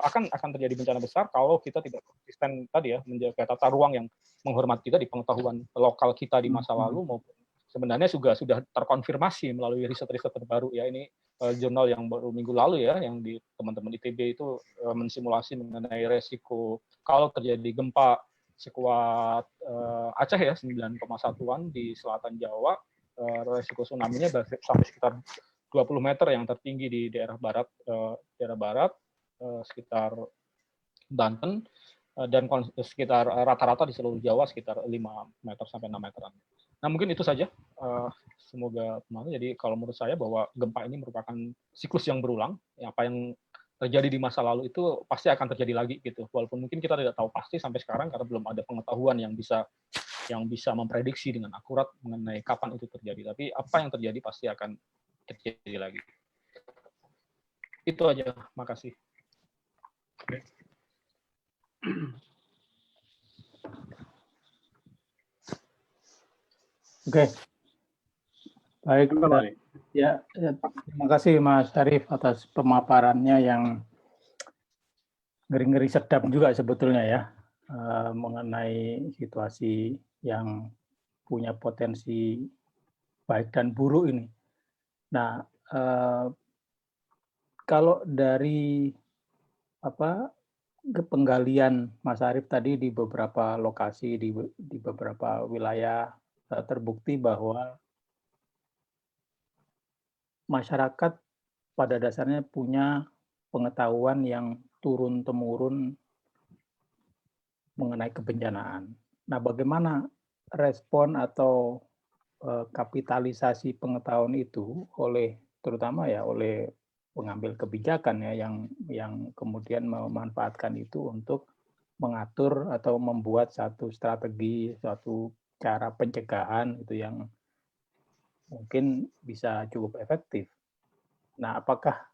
akan terjadi bencana besar kalau kita tidak konsisten tadi ya, menjaga tata ruang yang menghormati tadi pengetahuan lokal kita di masa lalu maupun sebenarnya sudah terkonfirmasi melalui riset-riset terbaru ya. Ini jurnal yang baru minggu lalu ya, yang di teman-teman ITB itu mensimulasi mengenai resiko kalau terjadi gempa sekuat Aceh ya 9,1-an di selatan Jawa, resiko tsunami-nya sampai sekitar 20 meter yang tertinggi di daerah barat sekitar Banten, dan sekitar rata-rata di seluruh Jawa sekitar 5 meter sampai 6 meteran. Nah mungkin itu saja, semoga memahami. Jadi kalau menurut saya bahwa gempa ini merupakan siklus yang berulang, apa yang terjadi di masa lalu itu pasti akan terjadi lagi gitu, walaupun mungkin kita tidak tahu pasti sampai sekarang karena belum ada pengetahuan yang bisa memprediksi dengan akurat mengenai kapan itu terjadi, tapi apa yang terjadi pasti akan terjadi lagi. Itu aja, makasih. Oke. Baik, ya, terima kasih Mas Syarif atas pemaparannya yang ngeri-ngeri sedap juga sebetulnya ya, mengenai situasi yang punya potensi baik dan buruk ini. Nah, kalau dari penggalian Mas Syarif tadi di beberapa lokasi, di beberapa wilayah, terbukti bahwa masyarakat pada dasarnya punya pengetahuan yang turun-temurun mengenai kebencanaan. Nah, bagaimana respon atau kapitalisasi pengetahuan itu terutama ya oleh pengambil kebijakan ya yang kemudian memanfaatkan itu untuk mengatur atau membuat satu strategi, suatu cara pencegahan itu yang mungkin bisa cukup efektif. Nah, apakah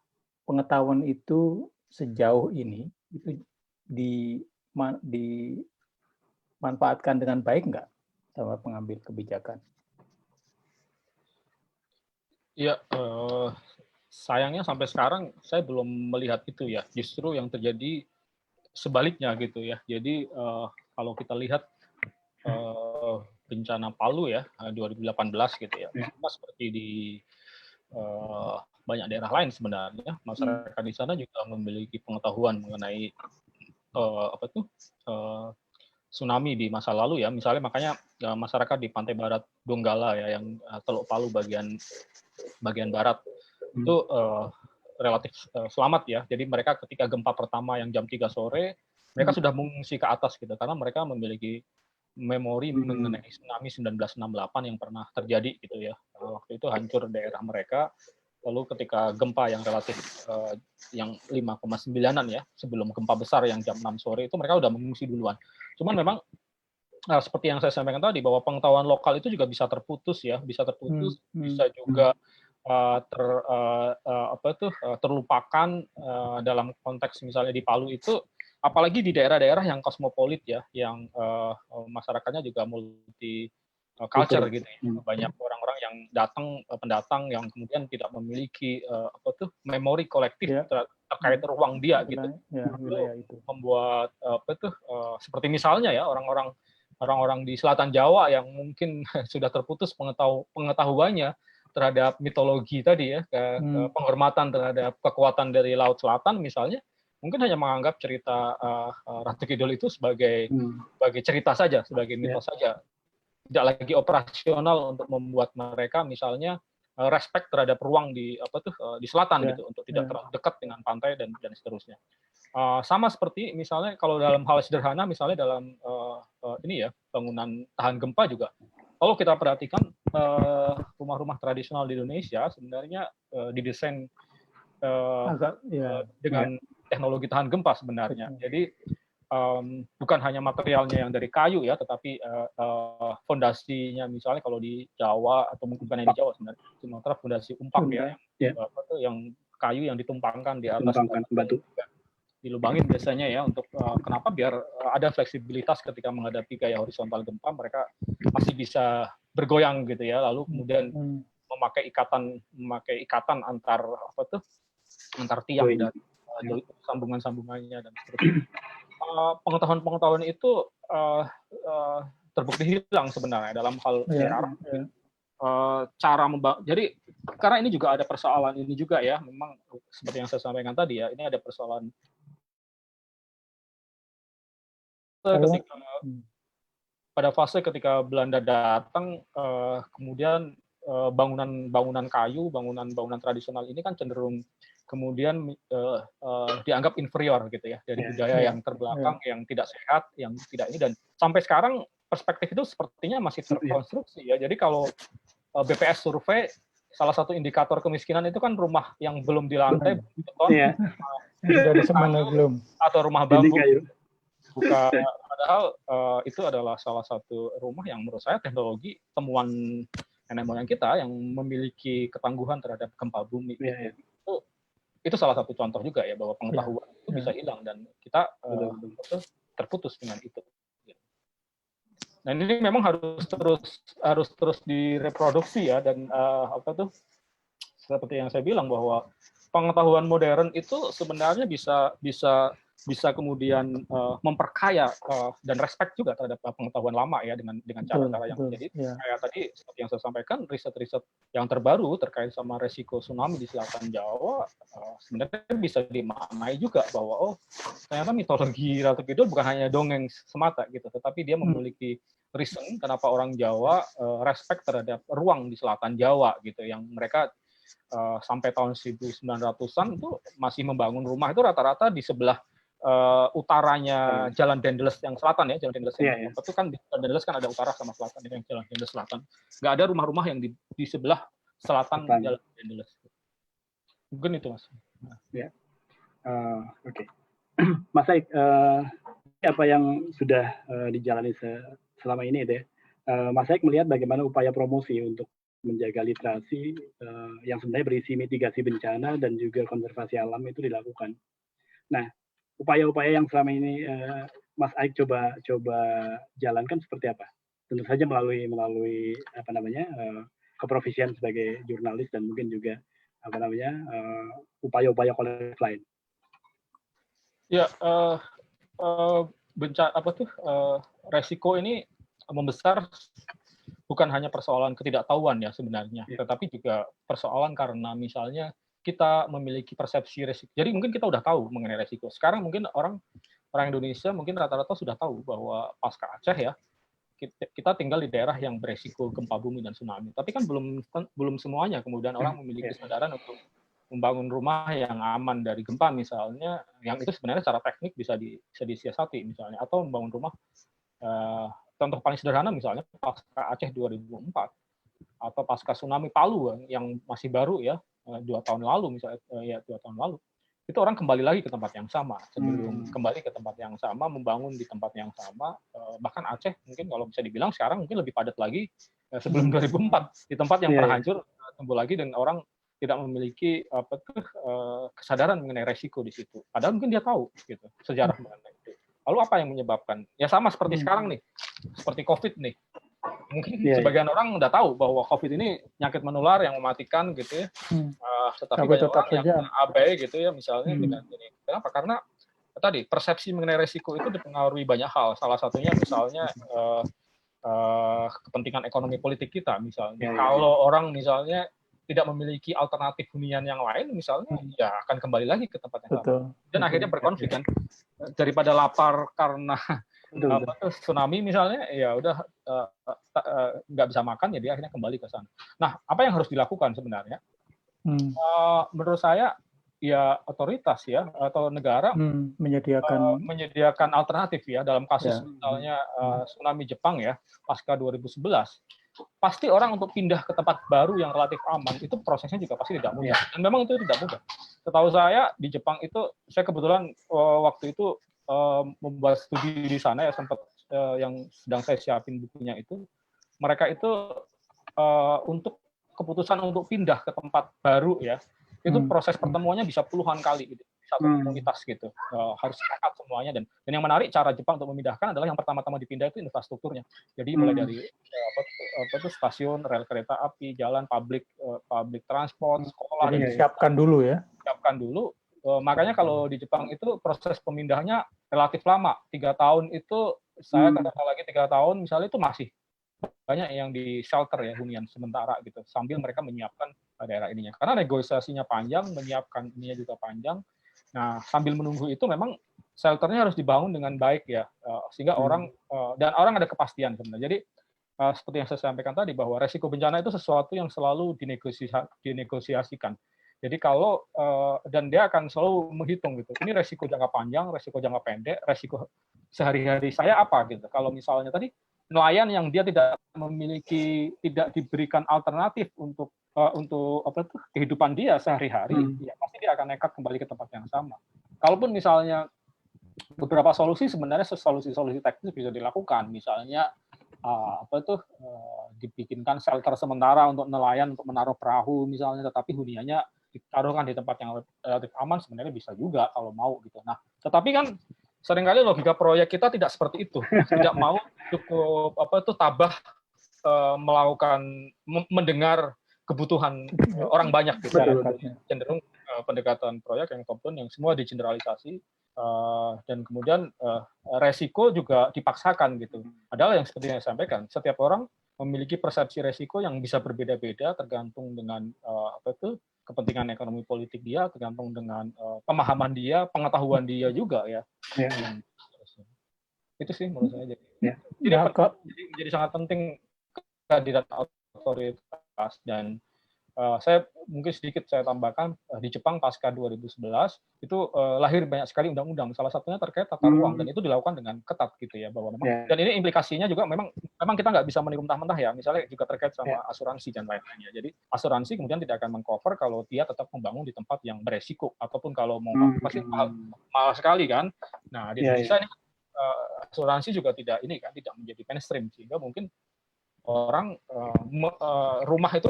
pengetahuan itu sejauh ini itu dimanfaatkan dengan baik nggak sama pengambil kebijakan? Ya, sayangnya sampai sekarang saya belum melihat itu ya. Justru yang terjadi sebaliknya gitu ya. Jadi kalau kita lihat bencana Palu ya 2018 gitu ya, sama seperti di banyak daerah lain sebenarnya, masyarakat di sana juga memiliki pengetahuan mengenai tsunami di masa lalu ya. Misalnya makanya masyarakat di pantai barat Donggala ya, yang Teluk Palu bagian barat itu relatif selamat ya. Jadi mereka ketika gempa pertama yang jam 3 sore, mereka sudah mengungsi ke atas gitu karena mereka memiliki memori mengenai tsunami 1968 yang pernah terjadi gitu ya. Waktu itu hancur daerah mereka. Lalu ketika gempa yang relatif yang 5,9-an ya, sebelum gempa besar yang jam 6 sore itu mereka udah mengungsi duluan. Cuman memang seperti yang saya sampaikan tadi bahwa pengetahuan lokal itu juga bisa terputus ya, bisa juga terlupakan dalam konteks misalnya di Palu itu, apalagi di daerah-daerah yang kosmopolit ya, yang masyarakatnya juga multi culture gitu ya. Banyak orang-orang yang pendatang yang kemudian tidak memiliki memori kolektif terkait ruang dia gitu. Itu membuat seperti misalnya ya orang-orang di selatan Jawa yang mungkin sudah terputus pengetahuannya terhadap mitologi tadi ya, penghormatan terhadap kekuatan dari Laut Selatan misalnya, mungkin hanya menganggap cerita Ratu Kidul itu sebagai cerita saja, sebagai mitos saja. Tidak lagi operasional untuk membuat mereka misalnya respect terhadap ruang di selatan gitu, untuk tidak terlalu dekat dengan pantai dan seterusnya. Sama seperti misalnya kalau dalam hal sederhana, misalnya dalam bangunan tahan gempa juga. Kalau kita perhatikan rumah-rumah tradisional di Indonesia sebenarnya didesain dengan teknologi tahan gempa sebenarnya. Jadi bukan hanya materialnya yang dari kayu ya, tetapi fondasinya misalnya kalau di Jawa atau mungkin bukan di Jawa sebenarnya, Sumatera fondasi umpak yang kayu yang ditumpangkan di atas batu. Dilubangin biasanya ya untuk kenapa biar ada fleksibilitas ketika menghadapi gaya horizontal gempa, mereka masih bisa bergoyang gitu ya, lalu kemudian memakai ikatan antar antar tiang dan sambungan-sambungannya dan seterusnya. Pengetahuan-pengetahuan itu terbukti hilang sebenarnya dalam hal cara jadi karena ini juga ada persoalan ini juga ya, memang seperti yang saya sampaikan tadi ya, ini ada persoalan ketika pada fase ketika Belanda datang, kemudian bangunan kayu, bangunan tradisional ini kan cenderung kemudian dianggap inferior gitu ya, dari budaya yang terbelakang, yang tidak sehat, yang tidak ini, dan sampai sekarang perspektif itu sepertinya masih terkonstruksi ya. Jadi kalau BPS survei, salah satu indikator kemiskinan itu kan rumah yang belum dilantai, beton, dari semana belum, atau rumah bambu. Padahal itu adalah salah satu rumah yang menurut saya teknologi temuan nenek moyang kita yang memiliki ketangguhan terhadap gempa bumi. Itu salah satu contoh juga ya, bahwa pengetahuan itu bisa hilang dan kita terputus dengan itu. Nah, ini memang harus terus direproduksi ya, dan seperti yang saya bilang bahwa pengetahuan modern itu sebenarnya bisa kemudian memperkaya dan respect juga terhadap pengetahuan lama ya, dengan cara-cara yang jadi kayak tadi seperti yang saya sampaikan, riset-riset yang terbaru terkait sama resiko tsunami di selatan Jawa sebenarnya bisa dimaknai juga bahwa ternyata mitologi Ratu Kidul bukan hanya dongeng semata gitu, tetapi dia memiliki reason kenapa orang Jawa respect terhadap ruang di selatan Jawa gitu, yang mereka sampai tahun 1900-an itu masih membangun rumah itu rata-rata di sebelah utaranya Jalan Dendles yang selatan ya, Jalan Dendles yang itu kan di Jalan Dendles kan ada utara sama selatan, yang Jalan Dendles selatan nggak ada rumah-rumah yang di sebelah selatan Jalan Dendles. Mungkin itu Mas. Oke. Mas Said, apa yang sudah dijalani selama ini deh, Mas Said melihat bagaimana upaya promosi untuk menjaga literasi yang sebenarnya berisi mitigasi bencana dan juga konservasi alam itu dilakukan. Nah, upaya-upaya yang selama ini Mas Aik coba jalankan seperti apa? Tentu saja melalui keprofesian sebagai jurnalis dan mungkin juga upaya-upaya kolektif lain. Ya, resiko ini membesar bukan hanya persoalan ketidaktahuan ya sebenarnya, tetapi juga persoalan karena misalnya kita memiliki persepsi resiko. Jadi mungkin kita udah tahu mengenai resiko. Sekarang mungkin orang Indonesia mungkin rata-rata sudah tahu bahwa pasca Aceh ya, kita tinggal di daerah yang beresiko gempa bumi dan tsunami. Tapi kan belum semuanya kemudian orang memiliki kesadaran untuk membangun rumah yang aman dari gempa misalnya, yang itu sebenarnya secara teknik bisa disiasati misalnya, atau membangun rumah contoh paling sederhana misalnya pasca Aceh 2004 atau pasca tsunami Palu yang masih baru ya, 2 tahun lalu misalnya, 2 tahun lalu, itu orang kembali lagi ke tempat yang sama, cenderung kembali ke tempat yang sama, membangun di tempat yang sama, bahkan Aceh mungkin kalau bisa dibilang sekarang mungkin lebih padat lagi sebelum 2004, di tempat yang pernah hancur tumbuh lagi dan orang tidak memiliki kesadaran mengenai resiko di situ. Padahal mungkin dia tahu gitu sejarah mengenai itu. Lalu apa yang menyebabkan? Ya sama seperti sekarang nih, seperti COVID nih. Mungkin sebagian orang udah tahu bahwa COVID ini penyakit menular yang mematikan gitu ya, tetapi banyak orang yang abai gitu ya misalnya dengan ini. Kenapa? Karena tadi persepsi mengenai resiko itu dipengaruhi banyak hal. Salah satunya misalnya kepentingan ekonomi politik kita misalnya. Kalau orang misalnya tidak memiliki alternatif hunian yang lain misalnya, ya akan kembali lagi ke tempat yang sama. Dan akhirnya berkonflik kan. Daripada lapar karena tsunami misalnya, ya udah nggak bisa makan, jadi akhirnya kembali ke sana. Nah, apa yang harus dilakukan sebenarnya? Menurut saya, ya otoritas ya atau negara menyediakan alternatif ya. Dalam kasus misalnya tsunami Jepang ya, pasca 2011, pasti orang untuk pindah ke tempat baru yang relatif aman itu prosesnya juga pasti tidak mudah. Dan memang itu tidak mudah. Setahu saya di Jepang itu, saya kebetulan waktu itu membuat studi di sana ya, sempat yang sedang saya siapin bukunya itu, mereka itu untuk keputusan untuk pindah ke tempat baru ya, itu proses pertemuannya bisa puluhan kali gitu. satu komunitas gitu, harus sepakat semuanya. Dan yang menarik cara Jepang untuk memindahkan adalah yang pertama-tama dipindah itu infrastrukturnya. Jadi mulai dari stasiun, rel kereta api, jalan, public transport, sekolah, dan disiapkan dulu ya. Siapkan dulu. Makanya kalau di Jepang itu proses pemindahnya relatif lama, 3 tahun itu saya katakan lagi 3 tahun misalnya itu masih banyak yang di shelter ya, hunian sementara gitu, sambil mereka menyiapkan daerah ininya. Karena negosiasinya panjang, menyiapkan ininya juga panjang. Nah, sambil menunggu itu memang shelternya harus dibangun dengan baik ya, sehingga orang ada kepastian sebenarnya. Jadi seperti yang saya sampaikan tadi bahwa resiko bencana itu sesuatu yang selalu dinegosiasikan. Jadi kalau dan dia akan selalu menghitung gitu. Ini resiko jangka panjang, resiko jangka pendek, resiko sehari-hari saya apa gitu. Kalau misalnya tadi nelayan yang dia tidak diberikan alternatif untuk kehidupan dia sehari-hari, ya pasti dia akan nekat kembali ke tempat yang sama. Kalaupun misalnya beberapa solusi sebenarnya solusi teknis bisa dilakukan, misalnya dibikinkan shelter sementara untuk nelayan untuk menaruh perahu misalnya, tetapi huniannya ditaruhkan di tempat yang relatif aman, sebenarnya bisa juga kalau mau gitu. Nah, tetapi kan seringkali logika proyek kita tidak seperti itu, tidak mau cukup tabah mendengar kebutuhan orang banyak gitu. Cenderung pendekatan proyek yang top down yang semua digeneralisasi, dan kemudian resiko juga dipaksakan gitu. Padahal yang seperti yang saya sampaikan, setiap orang memiliki persepsi resiko yang bisa berbeda-beda tergantung dengan kepentingan ekonomi politik dia, tergantung dengan pemahaman dia, pengetahuan dia juga ya. Itu sih menurut saya. Jadi sangat penting kehadiran otoritas. Dan saya mungkin sedikit saya tambahkan, di Jepang pasca 2011 itu lahir banyak sekali undang-undang, salah satunya terkait tata ruang, dan itu dilakukan dengan ketat gitu ya, bahwa memang dan ini implikasinya juga memang kita nggak bisa meniru mentah-mentah ya, misalnya juga terkait sama asuransi dan lain-lainnya. Jadi asuransi kemudian tidak akan mengcover kalau dia tetap membangun di tempat yang beresiko, ataupun kalau mau pasti mahal sekali kan. Nah, di Indonesia ini asuransi juga tidak menjadi mainstream, sehingga mungkin orang rumah itu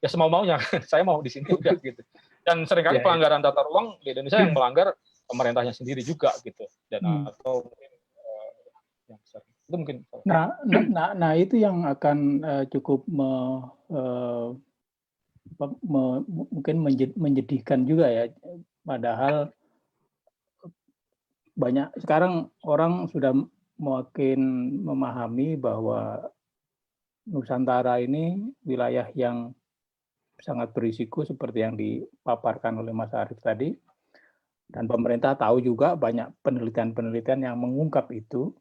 ya semau-maunya, saya mau di sini udah gitu. Dan seringkali pelanggaran tata ruang di Indonesia yang melanggar pemerintahnya sendiri juga gitu. Dan atau mungkin yang besar. Itu mungkin. Nah itu yang akan cukup mungkin menjadikan juga ya. Padahal banyak sekarang orang sudah makin memahami bahwa Nusantara ini wilayah yang sangat berisiko seperti yang dipaparkan oleh Mas Arief tadi, dan pemerintah tahu juga banyak penelitian-penelitian yang mengungkap itu.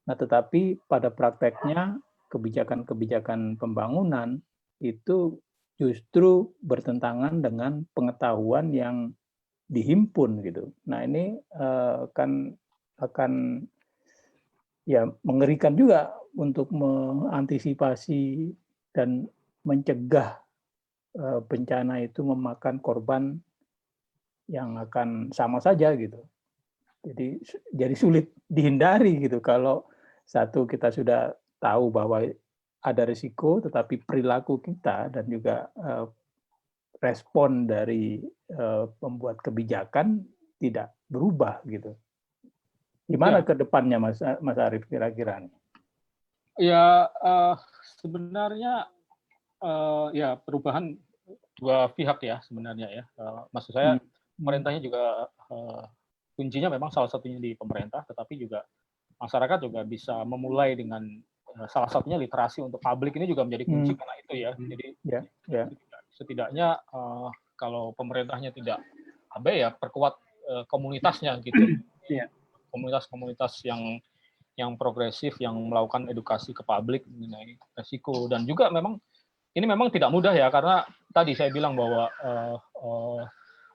Nah, tetapi pada prakteknya kebijakan-kebijakan pembangunan itu justru bertentangan dengan pengetahuan yang dihimpun gitu. Nah, ini akan ya mengerikan juga untuk mengantisipasi dan mencegah bencana itu memakan korban yang akan sama saja gitu. Jadi sulit dihindari gitu kalau satu kita sudah tahu bahwa ada risiko, tetapi perilaku kita dan juga respon dari pembuat kebijakan tidak berubah gitu. Gimana ke depannya Mas Arief kira-kira? Ya sebenarnya ya perubahan dua pihak ya sebenarnya ya. Maksud saya pemerintahnya juga kuncinya memang salah satunya di pemerintah, tetapi juga masyarakat juga bisa memulai dengan salah satunya literasi untuk publik ini juga menjadi kunci karena itu ya. Jadi setidaknya kalau pemerintahnya tidak perkuat komunitasnya gitu. Komunitas-komunitas yang progresif yang melakukan edukasi ke publik mengenai resiko, dan juga memang ini memang tidak mudah ya, karena tadi saya bilang bahwa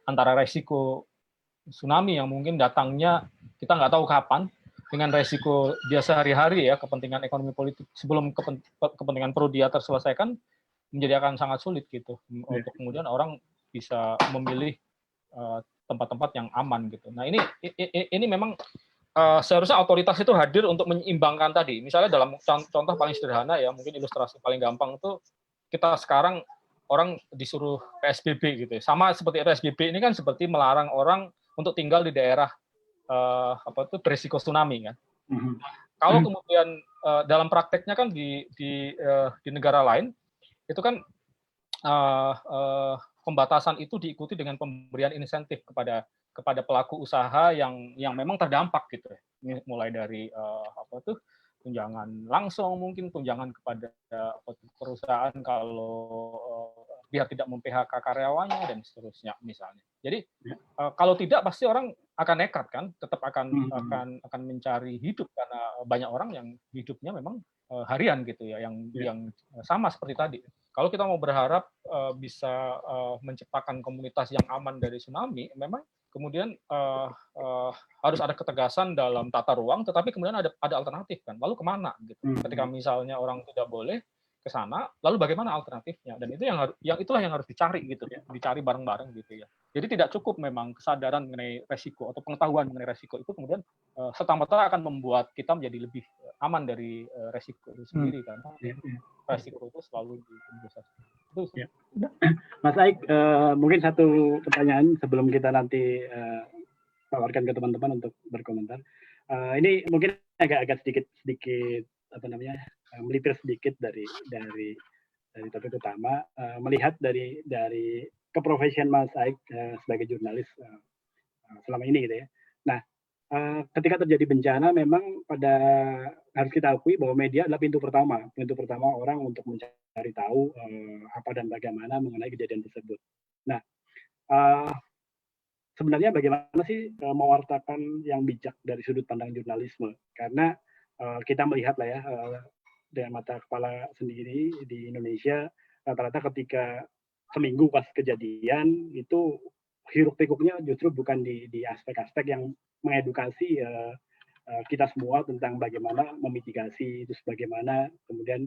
antara resiko tsunami yang mungkin datangnya kita nggak tahu kapan, dengan resiko dia sehari-hari ya, kepentingan ekonomi politik sebelum kepentingan perut dia terselesaikan, menjadi akan sangat sulit gitu untuk kemudian orang bisa memilih tempat-tempat yang aman gitu. Nah ini memang seharusnya otoritas itu hadir untuk menyeimbangkan tadi. Misalnya dalam contoh paling sederhana ya, mungkin ilustrasi paling gampang itu kita sekarang orang disuruh PSBB gitu. Sama seperti PSBB ini kan seperti melarang orang untuk tinggal di daerah berisiko tsunami kan. Kalau kemudian dalam prakteknya kan di negara lain itu kan pembatasan itu diikuti dengan pemberian insentif kepada pelaku usaha yang memang terdampak gitu ya. Mulai dari tunjangan langsung, mungkin tunjangan kepada perusahaan kalau biar tidak mem-PHK karyawannya dan seterusnya misalnya. Jadi kalau tidak pasti orang akan nekat kan, tetap akan mencari hidup karena banyak orang yang hidupnya memang harian gitu ya, yang sama seperti tadi. Kalau kita mau berharap bisa menciptakan komunitas yang aman dari tsunami, memang kemudian harus ada ketegasan dalam tata ruang, tetapi kemudian ada alternatif kan. Lalu kemana gitu? Ketika misalnya orang tidak boleh ke sana, lalu bagaimana alternatifnya? Dan itu itulah yang harus dicari gitu ya, dicari bareng-bareng gitu ya. Jadi tidak cukup memang kesadaran mengenai resiko atau pengetahuan mengenai resiko itu kemudian serta-merta akan membuat kita menjadi lebih aman dari resiko itu sendiri kan. Resiko itu selalu ya. Mas Aik, mungkin satu pertanyaan sebelum kita nanti tawarkan ke teman-teman untuk berkomentar. Ini mungkin agak sedikit melipir sedikit dari topik utama, melihat dari keprofesian Mas Aik sebagai jurnalis selama ini gitu ya. Nah, ketika terjadi bencana memang harus kita akui bahwa media adalah pintu pertama orang untuk mencari tahu apa dan bagaimana mengenai kejadian tersebut. Nah, sebenarnya bagaimana sih mewartakan yang bijak dari sudut pandang jurnalisme? Karena kita melihat lah ya dengan mata kepala sendiri di Indonesia, rata-rata ketika seminggu pas kejadian itu hiruk pikuknya justru bukan di aspek-aspek yang mengedukasi kita semua tentang bagaimana memitigasi, terus bagaimana kemudian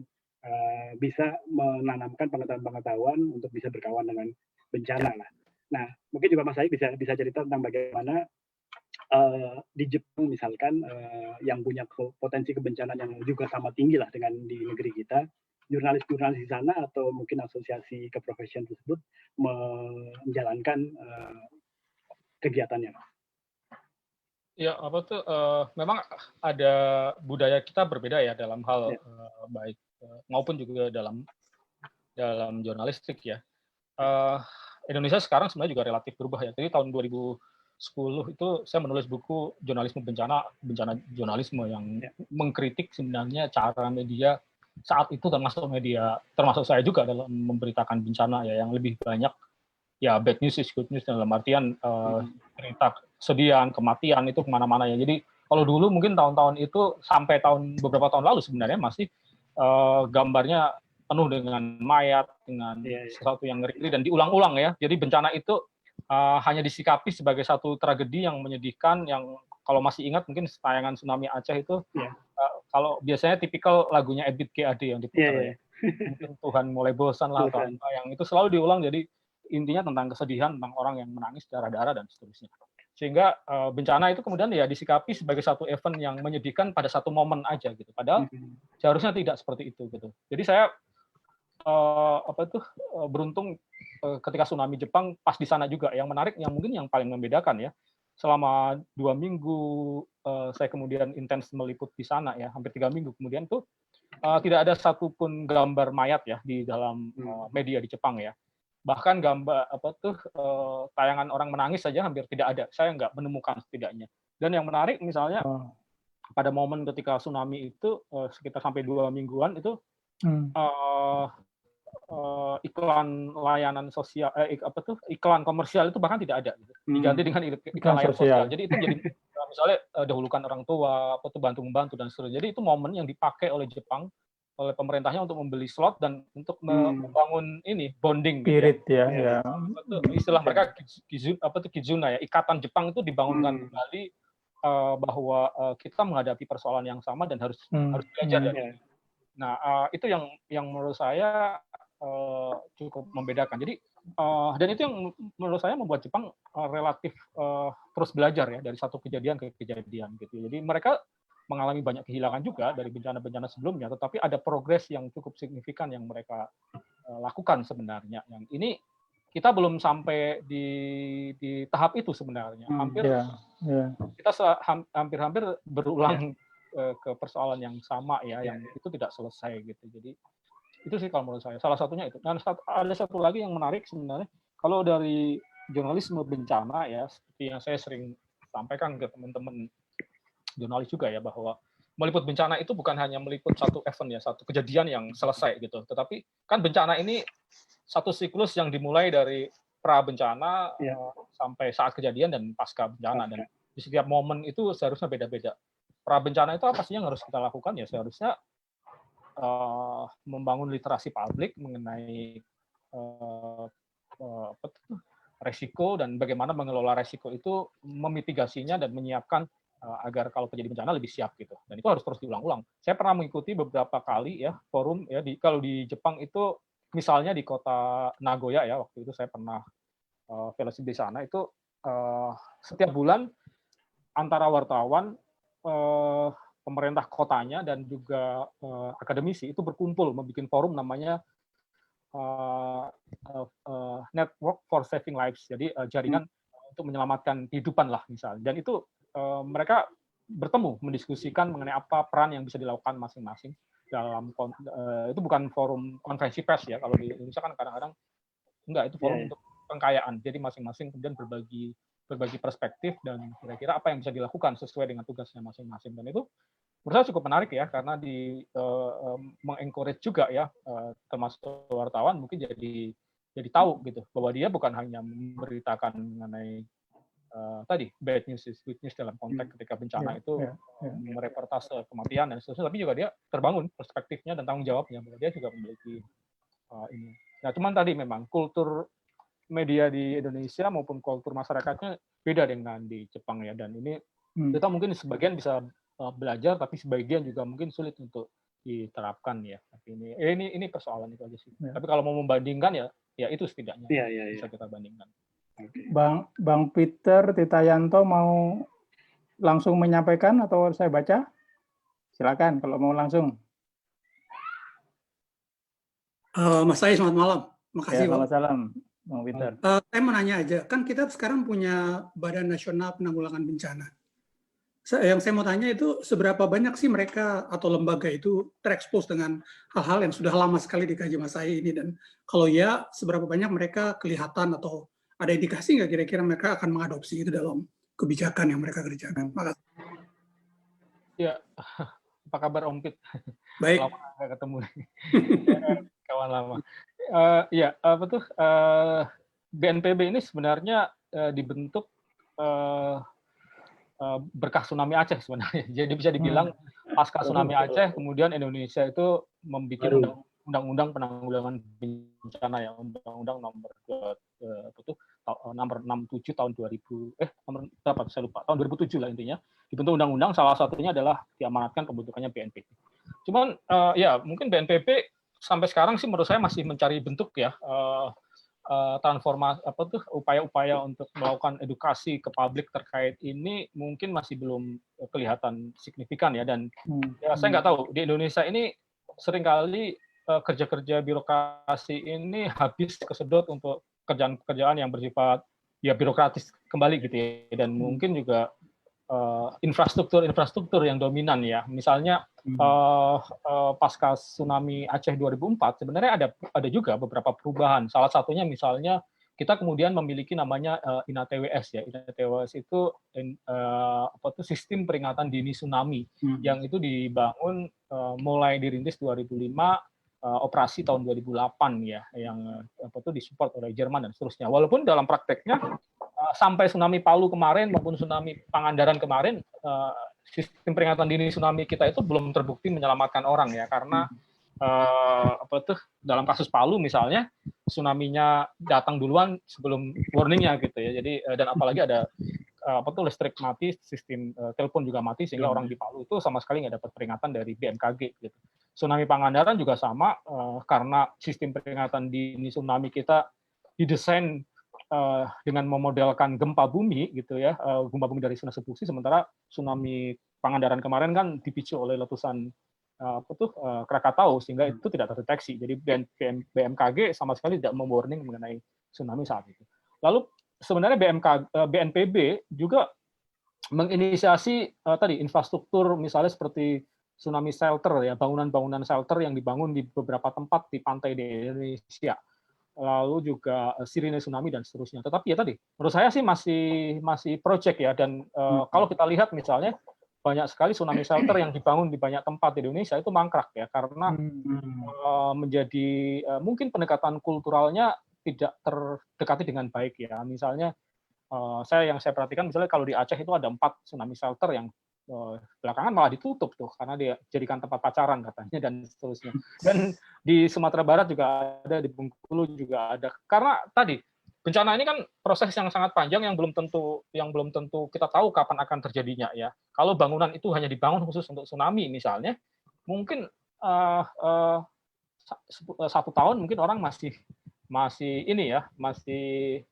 bisa menanamkan pengetahuan untuk bisa berkawan dengan bencana lah. Nah, mungkin juga Mas Aik bisa cerita tentang bagaimana di Jepang misalkan yang punya potensi kebencanaan yang juga sama tinggi lah dengan di negeri kita, jurnalis-jurnalis di sana atau mungkin asosiasi keprofesian tersebut menjalankan kegiatannya. Ya, memang ada budaya kita berbeda ya dalam hal baik maupun juga dalam jurnalistik ya. Indonesia sekarang sebenarnya juga relatif berubah ya. Jadi tahun 2010 itu saya menulis buku jurnalisme bencana jurnalisme yang mengkritik sebenarnya cara media saat itu termasuk saya juga dalam memberitakan bencana ya, yang lebih banyak ya bad news is good news dalam artian cerita kesedihan, kematian itu kemana-mana ya. Jadi kalau dulu mungkin tahun-tahun itu sampai beberapa tahun lalu sebenarnya masih gambarnya penuh dengan mayat, dengan sesuatu yang ngeri dan diulang-ulang ya. Jadi bencana itu hanya disikapi sebagai satu tragedi yang menyedihkan, yang kalau masih ingat mungkin tayangan tsunami Aceh itu, kalau biasanya tipikal lagunya Ebit GAD yang diputar ya. Mungkin Tuhan mulai bosan lah, atau apa, yang itu selalu diulang, jadi intinya tentang kesedihan, tentang orang yang menangis darah-darah dan seterusnya. Sehingga bencana itu kemudian ya disikapi sebagai satu event yang menyedihkan pada satu momen aja gitu. Padahal seharusnya tidak seperti itu gitu. Jadi saya beruntung ketika tsunami Jepang pas di sana juga. Yang menarik, yang mungkin yang paling membedakan ya, selama 2 minggu saya kemudian intens meliput di sana ya, hampir 3 minggu kemudian tuh tidak ada satupun gambar mayat ya di dalam media di Jepang ya. Bahkan gambar tayangan orang menangis saja hampir tidak ada. Saya nggak menemukan setidaknya. Dan yang menarik misalnya pada momen ketika tsunami itu sekitar sampai 2 mingguan itu iklan layanan sosial, iklan komersial itu bahkan tidak ada, gitu. Diganti dengan iklan layanan sosial. Jadi itu jadi misalnya dahulukan orang tua, bantu membantu dan seterusnya. Jadi itu momen yang dipakai oleh Jepang, oleh pemerintahnya untuk membeli slot dan untuk membangun ini bonding. Spirit gitu ya. Istilah mereka kizuna ya, ikatan Jepang itu dibangunkan kembali bahwa kita menghadapi persoalan yang sama dan harus belajar dari. Nah, itu yang menurut saya cukup membedakan. Jadi dan itu yang menurut saya membuat Jepang relatif terus belajar ya dari satu kejadian ke kejadian gitu. Jadi mereka mengalami banyak kehilangan juga dari bencana-bencana sebelumnya, tetapi ada progres yang cukup signifikan yang mereka lakukan sebenarnya. Yang ini kita belum sampai di tahap itu sebenarnya. Hampir hampir berulang ke persoalan yang sama ya, yang itu tidak selesai gitu. Jadi itu sih kalau menurut saya salah satunya itu. Dan ada satu lagi yang menarik sebenarnya, kalau dari jurnalisme bencana ya, seperti yang saya sering sampaikan ke teman-teman jurnalis juga ya, bahwa meliput bencana itu bukan hanya meliput satu event ya, satu kejadian yang selesai gitu. Tetapi kan bencana ini satu siklus yang dimulai dari pra bencana sampai saat kejadian dan pasca bencana, dan di setiap momen itu seharusnya beda-beda. Pra bencana itu apa sih yang harus kita lakukan ya? Seharusnya membangun literasi publik mengenai resiko dan bagaimana mengelola resiko itu, memitigasinya dan menyiapkan agar kalau terjadi bencana lebih siap gitu. Dan itu harus terus diulang-ulang. Saya pernah mengikuti beberapa kali ya forum ya, kalau di Jepang itu misalnya di kota Nagoya ya, waktu itu saya pernah fellowship di sana, itu setiap bulan antara wartawan, pemerintah kotanya dan juga akademisi itu berkumpul membuat forum namanya Network for Saving Lives. Jadi jaringan untuk menyelamatkan kehidupan lah misalnya. Dan itu mereka bertemu mendiskusikan mengenai apa peran yang bisa dilakukan masing-masing dalam itu bukan forum konferensi pers ya, kalau di Indonesia kan kadang-kadang enggak, itu forum untuk pengkayaan. Jadi masing-masing kemudian berbagi perspektif dan kira-kira apa yang bisa dilakukan sesuai dengan tugasnya masing-masing. Dan itu menurut saya cukup menarik ya, karena mengencourage juga ya, termasuk wartawan mungkin jadi tahu gitu bahwa dia bukan hanya memberitakan mengenai tadi bad news is good news dalam konteks ketika bencana itu mereportase kematian dan seterusnya, tapi juga dia terbangun perspektifnya dan tanggung jawabnya bahwa dia juga memiliki ini. Nah, cuman tadi memang kultur media di Indonesia maupun kultur masyarakatnya beda dengan di Jepang ya, dan ini kita mungkin sebagian bisa belajar, tapi sebagian juga mungkin sulit untuk diterapkan ya. Tapi ini persoalan itu aja sih. Tapi kalau mau membandingkan ya itu setidaknya bisa kita bandingkan. Bang Peter Titayanto mau langsung menyampaikan atau saya baca? Silakan kalau mau langsung. Mas Sai, selamat malam. Makasih. Selamat malam, Bang Peter. Saya mau nanya aja, kan kita sekarang punya Badan Nasional Penanggulangan Bencana. Yang saya mau tanya itu, seberapa banyak sih mereka atau lembaga itu terekspos dengan hal-hal yang sudah lama sekali dikaji Mas Sai ini, dan kalau ya, seberapa banyak mereka kelihatan atau ada indikasi nggak kira-kira mereka akan mengadopsi itu dalam kebijakan yang mereka kerjakan? Makasih. Ya, apa kabar Om Pit? Baik. Lama nggak ketemu. Kawan lama. BNPB ini sebenarnya dibentuk berkah tsunami Aceh sebenarnya. Jadi bisa dibilang pasca tsunami Aceh, kemudian Indonesia itu membuat undang-undang penanggulangan bencana ya, undang-undang nomor 67 tahun 2000 nomor berapa saya lupa, tahun 2007 lah intinya, dibentuk undang-undang, salah satunya adalah diamanatkan pembentukannya BNPB. Cuman ya mungkin BNPB sampai sekarang sih menurut saya masih mencari bentuk ya, transformasi upaya-upaya untuk melakukan edukasi ke publik terkait ini mungkin masih belum kelihatan signifikan ya, dan ya saya nggak tahu di Indonesia ini seringkali kerja-kerja birokrasi ini habis kesedot untuk pekerjaan-pekerjaan yang bersifat ya birokratis kembali gitu ya, dan mungkin juga infrastruktur yang dominan ya. Misalnya pasca tsunami Aceh 2004 sebenarnya ada juga beberapa perubahan. Salah satunya misalnya kita kemudian memiliki namanya INATWS ya. INATWS itu sistem peringatan dini tsunami yang itu dibangun mulai dirintis 2005, operasi tahun 2008 ya, yang disupport oleh Jerman dan seterusnya. Walaupun dalam prakteknya sampai tsunami Palu kemarin maupun tsunami Pangandaran kemarin, sistem peringatan dini tsunami kita itu belum terbukti menyelamatkan orang ya, karena dalam kasus Palu misalnya tsunami-nya datang duluan sebelum warning-nya gitu ya. Jadi dan apalagi ada listrik mati, sistem telepon juga mati, sehingga orang di Palu itu sama sekali nggak dapat peringatan dari BMKG gitu. Tsunami Pangandaran juga sama, karena sistem peringatan dini tsunami kita didesain dengan memodelkan gempa bumi gitu ya, gempa bumi dari zona subduksi, sementara tsunami Pangandaran kemarin kan dipicu oleh letusan Krakatau, sehingga itu tidak terdeteksi. Jadi BMKG sama sekali tidak mewarning mengenai tsunami saat itu. Lalu sebenarnya BNPB juga menginisiasi tadi infrastruktur misalnya seperti tsunami shelter ya, bangunan-bangunan shelter yang dibangun di beberapa tempat di pantai di Indonesia. Lalu juga sirine tsunami dan seterusnya. Tetapi ya tadi, menurut saya sih masih project ya. Dan kalau kita lihat misalnya banyak sekali tsunami shelter yang dibangun di banyak tempat di Indonesia itu mangkrak ya, karena menjadi mungkin pendekatan kulturalnya tidak terdekati dengan baik ya. Misalnya yang saya perhatikan misalnya kalau di Aceh itu ada 4 tsunami shelter yang belakangan malah ditutup tuh karena dia jadikan tempat pacaran katanya dan seterusnya. Dan di Sumatera Barat juga ada, di Bengkulu juga ada. Karena tadi bencana ini kan proses yang sangat panjang yang belum tentu kita tahu kapan akan terjadinya ya. Kalau bangunan itu hanya dibangun khusus untuk tsunami misalnya, mungkin 1 tahun mungkin orang masih ini ya, masih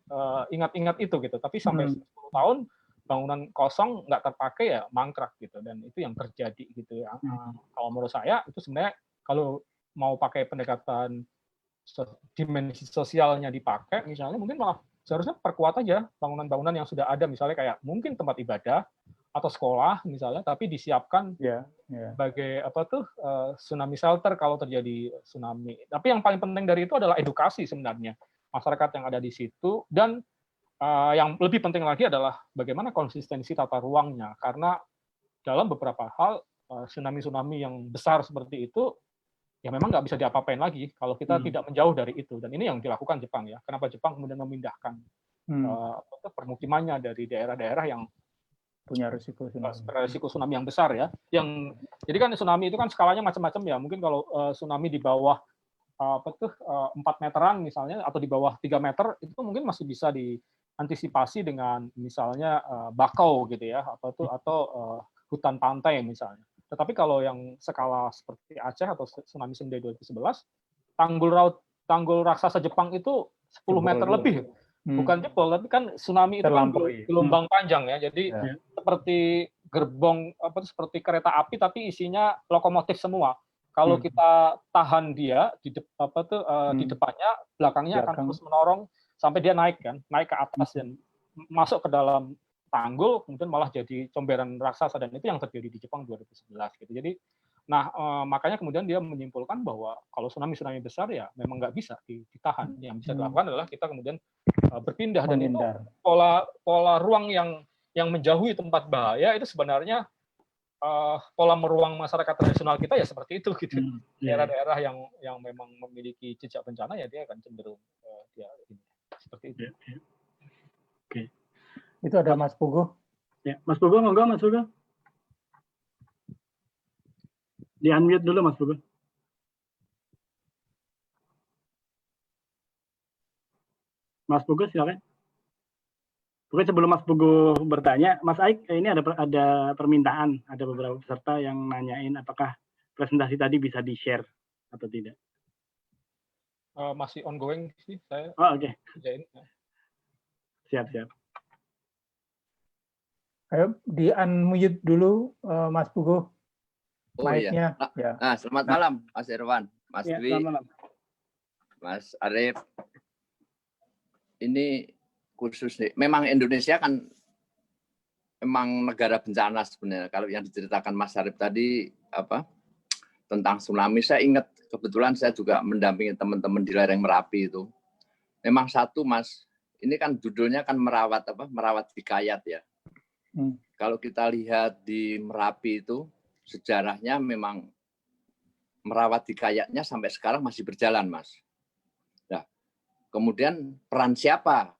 ingat-ingat itu gitu. Tapi sampai 10 tahun bangunan kosong nggak terpakai ya mangkrak gitu, dan itu yang terjadi gitu ya. Kalau menurut saya itu sebenarnya kalau mau pakai pendekatan dimensi sosialnya dipakai misalnya, mungkin malah seharusnya perkuat aja bangunan-bangunan yang sudah ada, misalnya kayak mungkin tempat ibadah atau sekolah misalnya, tapi disiapkan sebagai tsunami shelter kalau terjadi tsunami. Tapi yang paling penting dari itu adalah edukasi sebenarnya masyarakat yang ada di situ, dan yang lebih penting lagi adalah bagaimana konsistensi tata ruangnya, karena dalam beberapa hal tsunami-tsunami yang besar seperti itu ya memang nggak bisa diapa-apain lagi kalau kita tidak menjauh dari itu. Dan ini yang dilakukan Jepang ya. Kenapa Jepang kemudian memindahkan permukimannya dari daerah-daerah yang punya risiko tsunami yang besar ya. Jadi kan tsunami itu kan skalanya macam-macam ya. Mungkin kalau tsunami di bawah 4 meteran misalnya atau di bawah 3 meter itu mungkin masih bisa diantisipasi dengan misalnya bakau gitu ya, atau hutan pantai misalnya. Tetapi kalau yang skala seperti Aceh atau tsunami Sendai 2011, tanggul raksasa Jepang itu 10 meter lebih. Bukan jebol, tapi kan tsunami itu kan gelombang panjang ya. Jadi seperti gerbong seperti kereta api tapi isinya lokomotif semua. Kalau kita tahan dia di depannya, belakangnya akan terus menorong sampai dia naik ke atas dan masuk ke dalam tanggul, kemudian malah jadi comberan raksasa, dan itu yang terjadi di Jepang 2011 gitu. Jadi makanya kemudian dia menyimpulkan bahwa kalau tsunami besar ya memang nggak bisa ditahan. Yang bisa dilakukan adalah kita kemudian berpindah, dan itu pola ruang yang menjauhi tempat bahaya itu sebenarnya pola meruang masyarakat tradisional kita ya seperti itu gitu. Daerah-daerah yang memang memiliki jejak bencana ya dia akan cenderung seperti itu. Oke. Itu ada Mas Puguh. Ya, Mas Puguh, monggo Mas Puguh. Di-unmute dulu Mas Puguh. Mas Puguh silakan. Oke, sebelum Mas Puguh bertanya, Mas Aik, ini ada permintaan, ada beberapa peserta yang nanyain apakah presentasi tadi bisa di-share atau tidak. Masih ongoing sih saya. Oh, oke. Siap. Ayo di-unmute dulu Mas Puguh. Mic-nya. Iya. Nah, selamat malam Mas Irwan, Mas Dwi, Mas Arief. Ini khusus nih. Memang Indonesia kan memang negara bencana sebenarnya. Kalau yang diceritakan Mas Arief tadi tentang tsunami, saya ingat kebetulan saya juga mendampingi teman-teman di lereng Merapi itu. Memang satu Mas, ini kan judulnya kan merawat hikayat ya. Kalau kita lihat di Merapi itu sejarahnya memang merawat hikayatnya sampai sekarang masih berjalan, Mas. Nah, kemudian peran siapa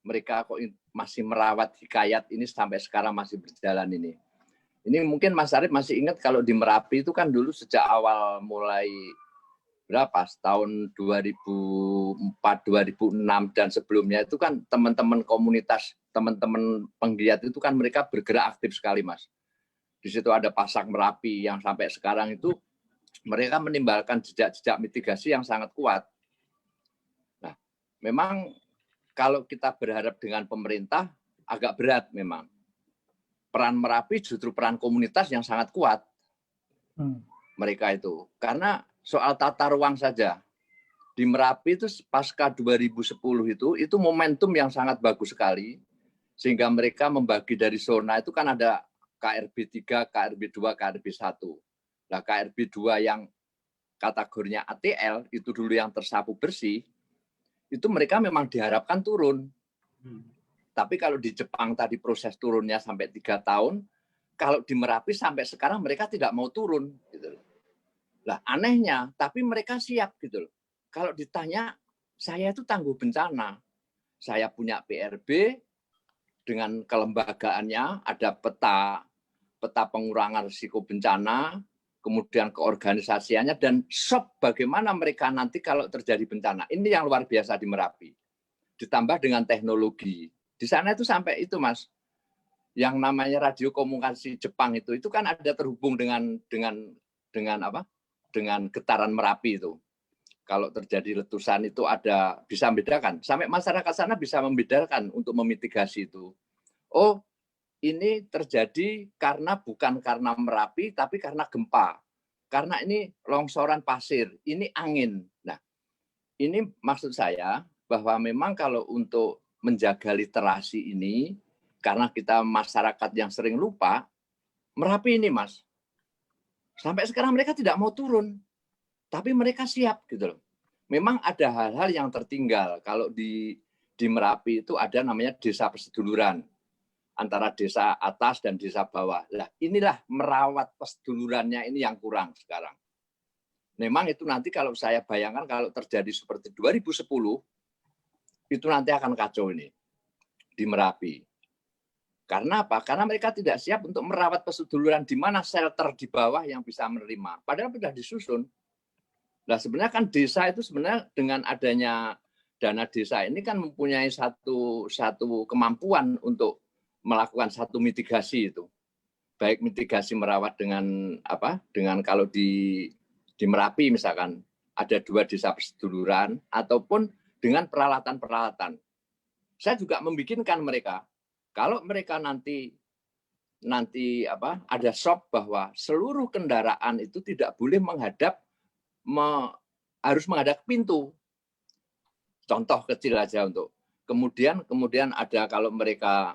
mereka kok masih merawat hikayat ini sampai sekarang masih berjalan ini? Ini mungkin Mas Arief masih ingat kalau di Merapi itu kan dulu sejak awal mulai tahun 2004, 2006 dan sebelumnya itu kan teman-teman komunitas, teman-teman penggiat itu kan mereka bergerak aktif sekali, Mas. Di situ ada Pasak Merapi yang sampai sekarang itu mereka menimbalkan jejak-jejak mitigasi yang sangat kuat. Nah, memang kalau kita berharap dengan pemerintah agak berat memang. Peran Merapi justru peran komunitas yang sangat kuat. Mereka itu. Karena soal tata ruang saja. di Merapi itu pasca 2010 itu momentum yang sangat bagus sekali, sehingga mereka membagi dari zona itu kan ada KRB 3, KRB 2, KRB 1. Nah, KRB 2 yang kategorinya ATL itu dulu yang tersapu bersih, itu mereka memang diharapkan turun. Tapi kalau di Jepang tadi proses turunnya sampai 3 tahun, kalau di Merapi sampai sekarang mereka tidak mau turun. Gitu. Lah anehnya, tapi mereka siap gitu loh. Kalau ditanya, saya itu tangguh bencana. Saya punya PRB dengan kelembagaannya, ada peta pengurangan risiko bencana, kemudian keorganisasiannya, dan shop bagaimana mereka nanti kalau terjadi bencana. Ini yang luar biasa di Merapi. Ditambah dengan teknologi. Di sana itu sampai itu, Mas. Yang namanya radio komunikasi Jepang itu kan ada terhubung dengan apa? Dengan getaran Merapi itu. Kalau terjadi letusan itu ada bisa membedakan. Sampai masyarakat sana bisa membedakan untuk memitigasi itu. Oh, ini terjadi bukan karena Merapi, tapi karena gempa. Karena ini longsoran pasir, ini angin. Nah, ini maksud saya bahwa memang kalau untuk menjaga literasi ini, karena kita masyarakat yang sering lupa, Merapi ini, Mas, sampai sekarang mereka tidak mau turun, tapi mereka siap gitu loh. Memang ada hal-hal yang tertinggal. Kalau di Merapi itu ada namanya desa perseduluran antara desa atas dan desa bawah. Nah, inilah merawat persedulurannya ini yang kurang sekarang. Memang itu nanti kalau saya bayangkan kalau terjadi seperti 2010, itu nanti akan kacau ini di Merapi. Karena apa? Karena mereka tidak siap untuk merawat perseduluran di mana shelter di bawah yang bisa menerima. Padahal sudah disusun. Nah, sebenarnya kan desa itu sebenarnya dengan adanya dana desa ini kan mempunyai satu kemampuan untuk melakukan satu mitigasi itu. Baik mitigasi merawat dengan apa? Dengan kalau di Merapi misalkan ada 2 desa perseduluran ataupun dengan peralatan-peralatan. Saya juga membikinkan mereka. Kalau mereka nanti ada shop bahwa seluruh kendaraan itu tidak boleh harus menghadap pintu. Contoh kecil aja untuk. Kemudian ada kalau mereka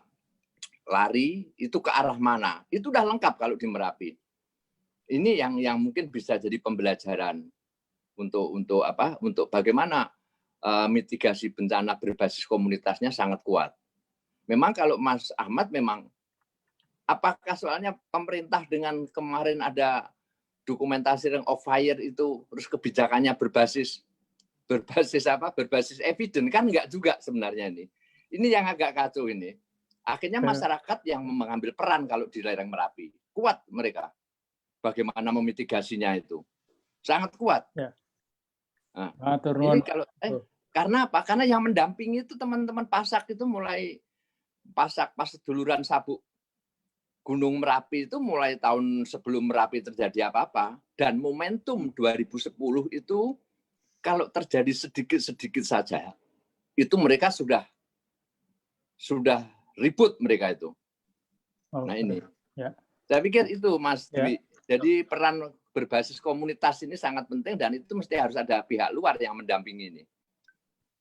lari itu ke arah mana? Itu udah lengkap kalau di Merapi. Ini yang mungkin bisa jadi pembelajaran untuk apa? Untuk bagaimana mitigasi bencana berbasis komunitasnya sangat kuat. Memang kalau Mas Ahmad memang apakah soalnya pemerintah dengan kemarin ada dokumentasi ring of fire itu terus kebijakannya berbasis evidence kan enggak juga sebenarnya ini. Ini yang agak kacau ini. Akhirnya masyarakat yang mengambil peran kalau di lereng Merapi. Kuat mereka. Bagaimana memitigasinya itu. Sangat kuat. Ya. Nah, ini kalau karena apa? Karena yang mendampingi itu teman-teman Pasak itu mulai Pasak pas seduluran sabuk Gunung Merapi itu mulai tahun sebelum Merapi terjadi apa-apa. Dan momentum 2010 itu kalau terjadi sedikit-sedikit saja, itu mereka sudah ribut mereka itu. Nah ini. Ya. Saya pikir itu Mas Dwi. Jadi peran berbasis komunitas ini sangat penting dan itu mesti harus ada pihak luar yang mendampingi ini.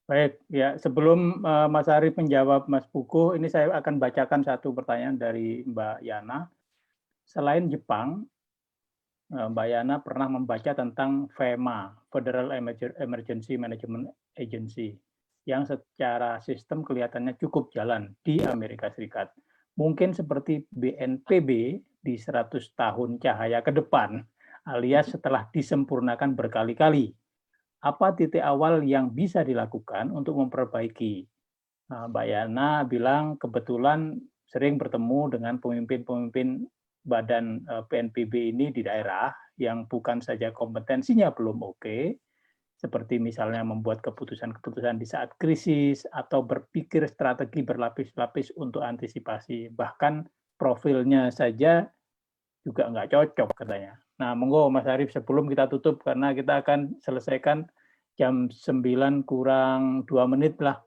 Baik, ya sebelum Mas Arief menjawab Mas Puguh, ini saya akan bacakan satu pertanyaan dari Mbak Yana. Selain Jepang, Mbak Yana pernah membaca tentang FEMA, Federal Emergency Management Agency, yang secara sistem kelihatannya cukup jalan di Amerika Serikat. Mungkin seperti BNPB di 100 tahun cahaya ke depan, alias setelah disempurnakan berkali-kali. Apa titik awal yang bisa dilakukan untuk memperbaiki? Mbak Yana bilang kebetulan sering bertemu dengan pemimpin-pemimpin badan PNPB ini di daerah yang bukan saja kompetensinya belum oke, seperti misalnya membuat keputusan-keputusan di saat krisis atau berpikir strategi berlapis-lapis untuk antisipasi. Bahkan profilnya saja juga nggak cocok katanya. Nah, monggo Mas Arief sebelum kita tutup karena kita akan selesaikan jam 9 kurang 2 menit lah.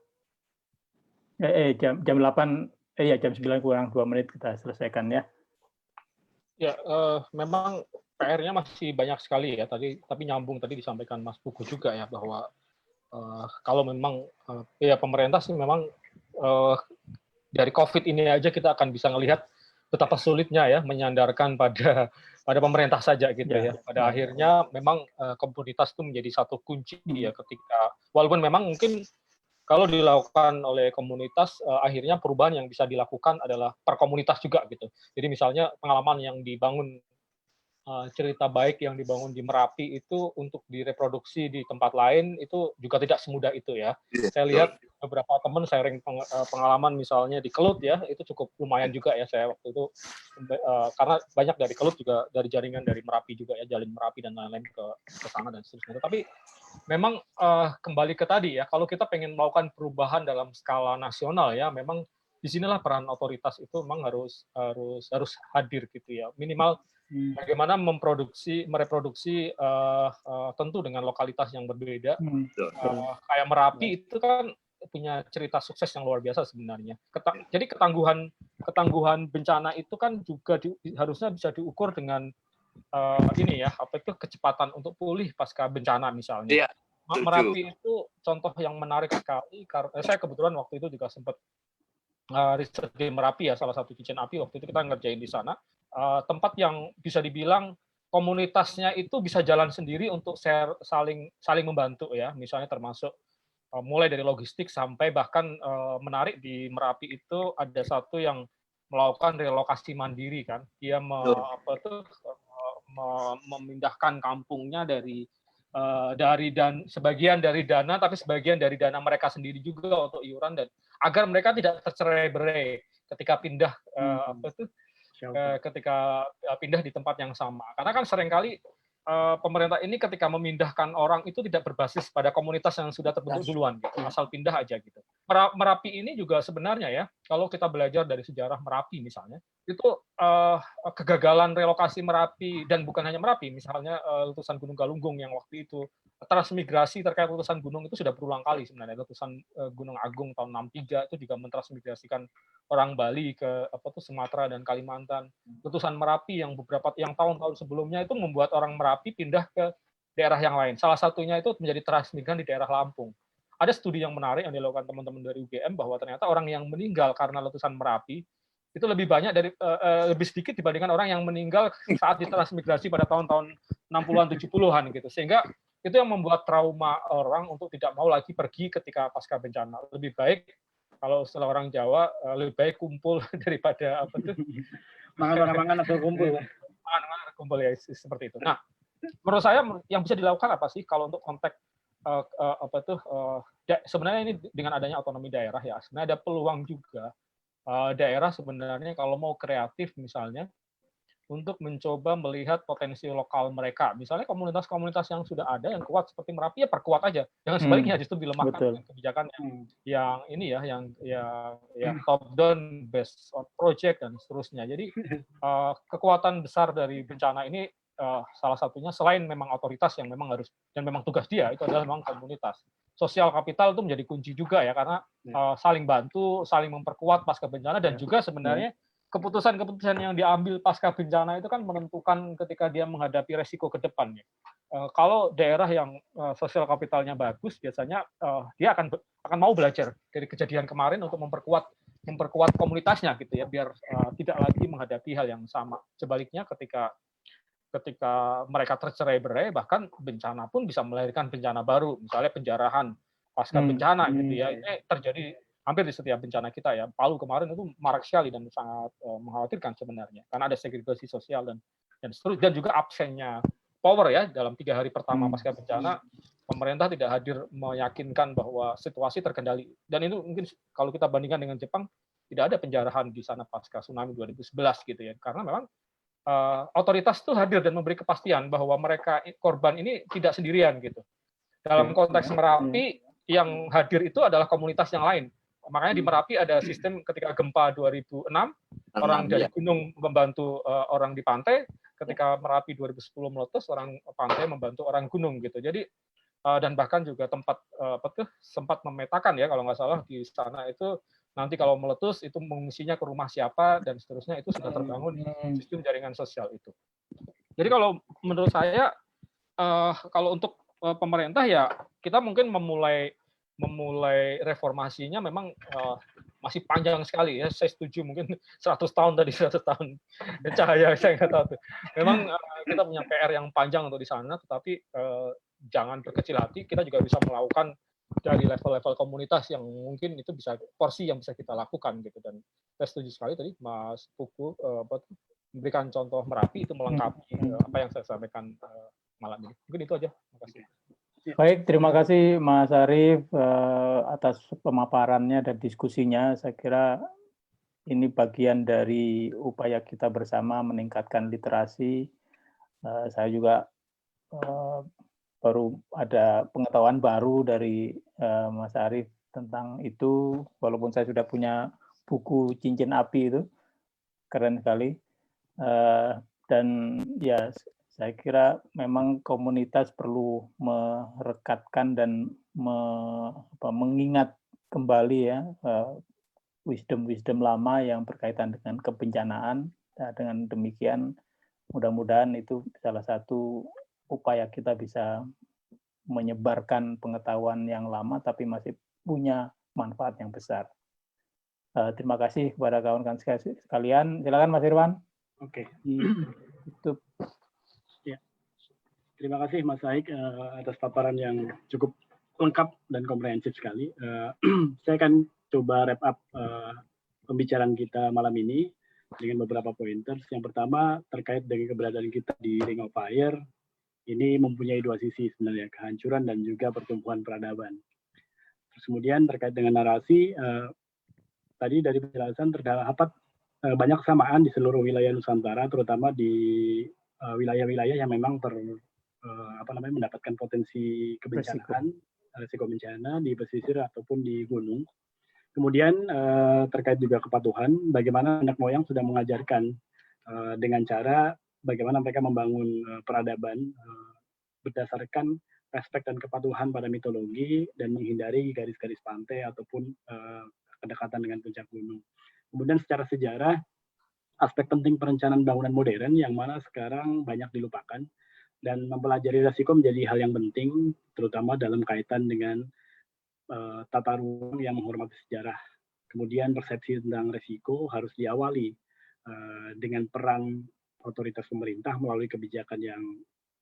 Jam 8 jam 9 kurang 2 menit kita selesaikan ya. Ya, memang PR-nya masih banyak sekali ya tadi, tapi nyambung tadi disampaikan Mas Puguh juga ya bahwa kalau memang ya pemerintah sih memang dari COVID ini aja kita akan bisa melihat betapa sulitnya ya menyandarkan pada pemerintah saja gitu ya. Pada akhirnya memang komunitas itu menjadi satu kunci ya, ketika walaupun memang mungkin kalau dilakukan oleh komunitas, akhirnya perubahan yang bisa dilakukan adalah per komunitas juga gitu. Jadi misalnya pengalaman yang dibangun, cerita baik yang dibangun di Merapi itu untuk direproduksi di tempat lain itu juga tidak semudah itu ya. Saya lihat beberapa teman sharing pengalaman misalnya di Kelut ya, itu cukup lumayan juga ya saya waktu itu, karena banyak dari Kelut juga dari jaringan dari Merapi juga ya, Jalin Merapi dan lain-lain ke sana dan seterusnya. Tapi memang kembali ke tadi ya, kalau kita pengen melakukan perubahan dalam skala nasional ya, memang disinilah peran otoritas itu memang harus hadir gitu ya. Minimal bagaimana mereproduksi tentu dengan lokalitas yang berbeda. Kayak Merapi itu kan punya cerita sukses yang luar biasa sebenarnya. Jadi ketangguhan bencana itu kan juga harusnya bisa diukur dengan ini ya, kecepatan untuk pulih pasca bencana misalnya. Merapi itu contoh yang menarik sekali karena saya kebetulan waktu itu juga sempat riset di Merapi ya, salah satu cincin api waktu itu kita ngerjain di sana. Tempat yang bisa dibilang komunitasnya itu bisa jalan sendiri untuk saling membantu ya, misalnya termasuk mulai dari logistik sampai bahkan menarik di Merapi itu ada satu yang melakukan relokasi mandiri kan, dia memindahkan kampungnya dari sebagian dari dana, tapi sebagian dari dana mereka sendiri juga untuk iuran dan agar mereka tidak tercerai-berai ketika pindah ketika pindah di tempat yang sama. Karena kan seringkali pemerintah ini ketika memindahkan orang itu tidak berbasis pada komunitas yang sudah terbentuk duluan, gitu. Asal pindah aja gitu. Merapi ini juga sebenarnya ya, kalau kita belajar dari sejarah Merapi misalnya, itu kegagalan relokasi Merapi, dan bukan hanya Merapi, misalnya letusan Gunung Galunggung yang waktu itu, transmigrasi terkait letusan gunung itu sudah berulang kali sebenarnya. Letusan Gunung Agung tahun 63 itu juga mentransmigrasikan orang Bali ke Sumatera dan Kalimantan. Letusan Merapi yang tahun-tahun sebelumnya itu membuat orang Merapi pindah ke daerah yang lain. Salah satunya itu menjadi transmigran di daerah Lampung. Ada studi yang menarik yang dilakukan teman-teman dari UGM bahwa ternyata orang yang meninggal karena letusan Merapi itu lebih banyak lebih sedikit dibandingkan orang yang meninggal saat ditransmigrasi pada tahun-tahun 60-an 70-an gitu. Sehingga itu yang membuat trauma orang untuk tidak mau lagi pergi ketika pasca bencana. Lebih baik kalau istilah orang Jawa lebih baik kumpul daripada mangan atau kumpul. Mangan kumpul ya seperti itu. Nah, menurut saya yang bisa dilakukan apa sih kalau untuk konteks sebenarnya ini dengan adanya otonomi daerah ya, sebenarnya ada peluang juga daerah sebenarnya kalau mau kreatif misalnya untuk mencoba melihat potensi lokal mereka. Misalnya komunitas-komunitas yang sudah ada yang kuat seperti Merapi ya perkuat aja. Jangan sebaliknya justru dilemahkan dengan kebijakan yang ini ya, yang top down based on project dan seterusnya. Jadi kekuatan besar dari bencana ini salah satunya selain memang otoritas yang memang harus dan memang tugas dia itu adalah memang komunitas. Sosial kapital itu menjadi kunci juga ya karena saling bantu, saling memperkuat pasca bencana dan juga sebenarnya keputusan-keputusan yang diambil pasca bencana itu kan menentukan ketika dia menghadapi resiko ke depannya. Kalau daerah yang sosial kapitalnya bagus, biasanya dia akan mau belajar dari kejadian kemarin untuk memperkuat komunitasnya gitu ya, biar tidak lagi menghadapi hal yang sama. Sebaliknya ketika mereka tercerai-berai, bahkan bencana pun bisa melahirkan bencana baru, misalnya penjarahan pasca bencana gitu ya. Ini terjadi hampir di setiap bencana kita ya. Palu kemarin itu marak sekali dan sangat mengkhawatirkan sebenarnya karena ada segregasi sosial dan seterusnya, dan juga absennya power ya dalam 3 hari pertama pasca bencana. Pemerintah tidak hadir meyakinkan bahwa situasi terkendali, dan itu mungkin kalau kita bandingkan dengan Jepang tidak ada penjarahan di sana pasca tsunami 2011 gitu ya, karena memang otoritas itu hadir dan memberi kepastian bahwa mereka korban ini tidak sendirian gitu. Dalam konteks Merapi yang hadir itu adalah komunitas yang lain. Makanya di Merapi ada sistem ketika gempa 2006, orang dari gunung membantu orang di pantai, ketika Merapi 2010 meletus, orang pantai membantu orang gunung gitu. Jadi dan bahkan juga sempat memetakan ya kalau nggak salah di sana itu nanti kalau meletus itu mengungsinya ke rumah siapa dan seterusnya, itu sudah terbangun sistem jaringan sosial itu. Jadi kalau menurut saya kalau untuk pemerintah ya kita mungkin memulai reformasinya memang masih panjang sekali ya. Saya setuju mungkin 100 tahun tadi 100 tahun cahaya saya nggak tahu tuh. Memang kita punya PR yang panjang untuk di sana, tetapi jangan berkecil hati. Kita juga bisa melakukan dari level-level komunitas yang mungkin itu bisa porsi yang bisa kita lakukan gitu. Dan saya setuju sekali tadi Mas Puku memberikan contoh Merapi itu melengkapi apa yang saya sampaikan malam ini. Mungkin itu aja. Terima kasih. Baik, terima kasih Mas Arief atas pemaparannya dan diskusinya. Saya kira ini bagian dari upaya kita bersama meningkatkan literasi. Saya juga baru ada pengetahuan baru dari Mas Arief tentang itu, walaupun saya sudah punya buku Cincin Api itu, keren sekali. Dan ya, saya kira memang komunitas perlu merekatkan dan mengingat kembali ya wisdom lama yang berkaitan dengan kebencanaan. Nah, dengan demikian, mudah-mudahan itu salah satu upaya kita bisa menyebarkan pengetahuan yang lama tapi masih punya manfaat yang besar. Terima kasih kepada kawan-kawan sekalian. Silakan Mas Irwan. Oke. Tutup. Terima kasih Mas Saik atas paparan yang cukup lengkap dan komprehensif sekali. Saya akan coba wrap up pembicaraan kita malam ini dengan beberapa pointers. Yang pertama terkait dengan keberadaan kita di Ring of Fire. Ini mempunyai dua sisi sebenarnya, kehancuran dan juga pertumbuhan peradaban. Terus kemudian terkait dengan narasi, tadi dari penjelasan terdapat banyak kesamaan di seluruh wilayah Nusantara, terutama di wilayah-wilayah yang memang mendapatkan potensi kebencanaan, risiko bencana di pesisir ataupun di gunung. Kemudian terkait juga kepatuhan, bagaimana nenek moyang sudah mengajarkan dengan cara bagaimana mereka membangun peradaban berdasarkan respek dan kepatuhan pada mitologi dan menghindari garis-garis pantai ataupun kedekatan dengan puncak gunung. Kemudian secara sejarah, aspek penting perencanaan bangunan modern yang mana sekarang banyak dilupakan, dan mempelajari risiko menjadi hal yang penting, terutama dalam kaitan dengan tata ruang yang menghormati sejarah. Kemudian persepsi tentang risiko harus diawali dengan peran otoritas pemerintah melalui kebijakan yang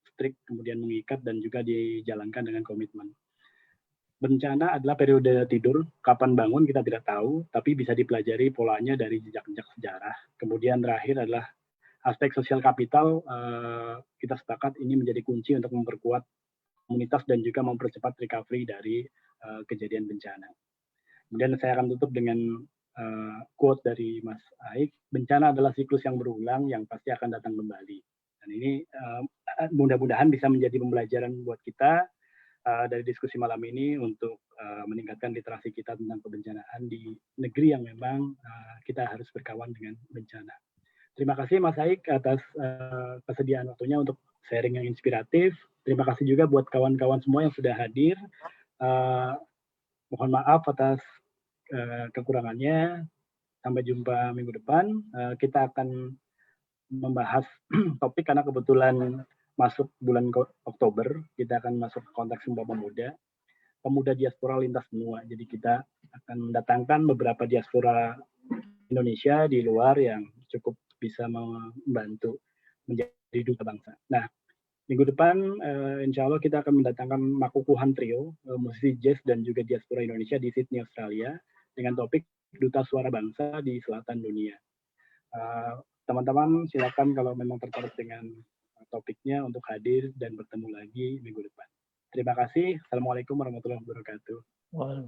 strict, kemudian mengikat dan juga dijalankan dengan komitmen. Bencana adalah periode tidur, kapan bangun kita tidak tahu, tapi bisa dipelajari polanya dari jejak-jejak sejarah. Kemudian terakhir adalah aspek sosial kapital, kita sepakat ini menjadi kunci untuk memperkuat komunitas dan juga mempercepat recovery dari kejadian bencana. Kemudian saya akan tutup dengan quote dari Mas Aik, bencana adalah siklus yang berulang yang pasti akan datang kembali. Dan ini mudah-mudahan bisa menjadi pembelajaran buat kita dari diskusi malam ini untuk meningkatkan literasi kita tentang kebencanaan di negeri yang memang kita harus berkawan dengan bencana. Terima kasih Mas Aik atas kesediaan waktunya untuk sharing yang inspiratif. Terima kasih juga buat kawan-kawan semua yang sudah hadir. Mohon maaf atas kekurangannya. Sampai jumpa minggu depan. Kita akan membahas topik karena kebetulan masuk bulan Oktober. Kita akan masuk konteks Sumpah Pemuda diaspora lintas benua. Jadi kita akan mendatangkan beberapa diaspora Indonesia di luar yang cukup bisa membantu menjadi duta bangsa. Nah, minggu depan insya Allah kita akan mendatangkan Makukuhan Trio, musisi jazz dan juga diaspora Indonesia di Sydney, Australia, dengan topik Duta Suara Bangsa di Selatan Dunia. Teman-teman silakan kalau memang tertarik dengan topiknya untuk hadir dan bertemu lagi minggu depan. Terima kasih. Assalamualaikum warahmatullahi wabarakatuh.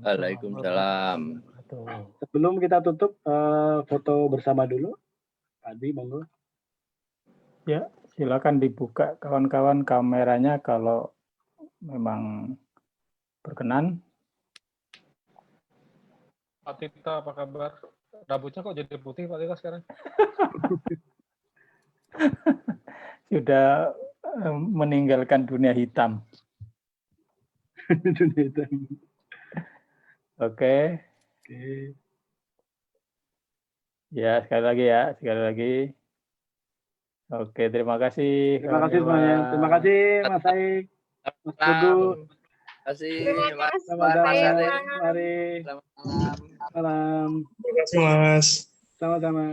Waalaikumsalam. Sebelum kita tutup, foto bersama dulu. Adi, monggo. Ya, silakan dibuka kawan-kawan kameranya kalau memang berkenan. Pak Tita, apa kabar? Rambutnya kok jadi putih Pak Tita sekarang? Sudah meninggalkan dunia hitam. Dunia hitam. Oke. Ya, sekali lagi. Oke, terima kasih. Terima kasih semuanya. Terima kasih Mas Aik. Mas Malam. Pugu. Terima kasih, Terima Mas kasih, Sama-sama. Mas Arif. Mari. Selamat malam. Salam. Terima kasih, Mas. Sama-sama.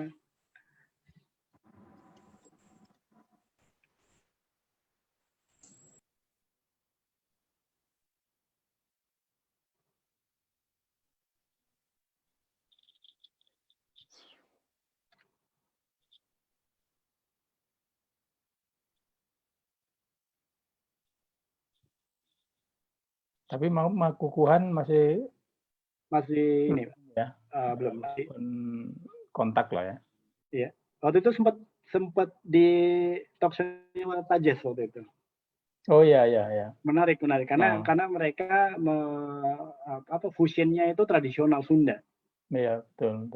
Tapi Kukuhan masih Masih ini, Pak. ya, Belum. Masih. kontak lah ya. Iya. Waktu itu sempat di talk show-nya Pak Jess waktu itu. Oh iya iya ya. Menarik karena mereka fusionnya itu tradisional Sunda. Iya betul.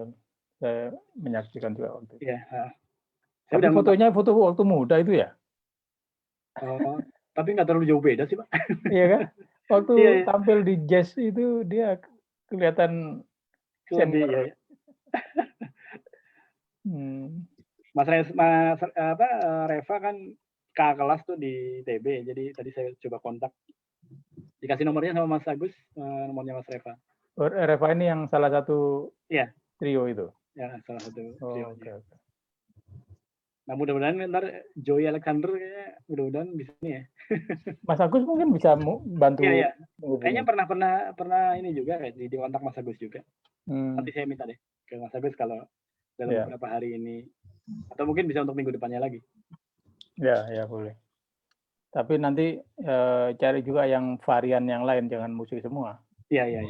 Saya menyaksikan juga waktu itu. Iya. Tapi fotonya foto waktu muda itu ya? Tapi nggak terlalu jauh beda sih, Pak. Iya kan? Waktu Iya. tampil di Jazz itu dia kelihatan senior. Iya. Mas Reva kan kakak kelas tuh di TB, jadi tadi saya coba kontak. Dikasih nomornya sama Mas Agus, nomornya Mas Reva. Reva ini yang salah satu trio itu? Ya, salah satu trio. Okay. Nah, mudah-mudahan ntar Joey Alexander kayaknya mudah-mudahan bisa nih ya. Mas Agus mungkin bisa bantu. Iya. Kayaknya pernah ini juga kayak di kontak Mas Agus juga. Nanti saya minta deh ke Mas Agus kalau dalam beberapa hari ini atau mungkin bisa untuk minggu depannya lagi. Ya boleh. Tapi nanti cari juga yang varian yang lain, jangan musik semua. Iya.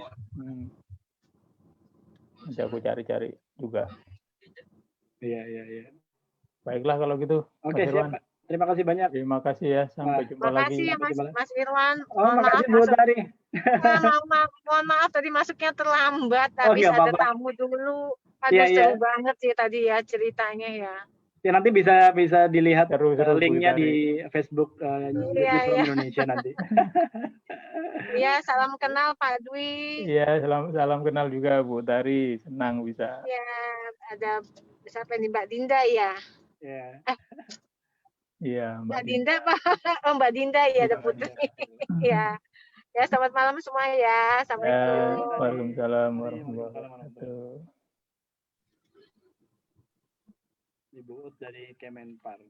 Nanti aku cari-cari juga. Iya. Baiklah kalau gitu. Oke, siap, Pak. Terima kasih banyak. Terima kasih ya. Sampai jumpa lagi. Terima kasih ya Mas Irwan. Makasih Bu Tari. Mohon maaf tadi masuknya terlambat. Habis ada tamu dulu. Aduh, seru banget sih tadi ya ceritanya ya. Ya nanti bisa dilihat linknya di Facebook Newsroom Indonesia nanti. Iya, salam kenal Pak Dwi. Iya, salam kenal juga Bu Tari. Senang bisa. Iya, ada siapa nih Mbak Dinda ya? Iya, Mbak Dinda Pak. Oh, Mbak Dinda ya, ada Putri. Iya. Ya, selamat malam semua ya. Assalamualaikum. Waalaikumsalam warahmatullahi wabarakatuh. Ibu dari Kemenpar.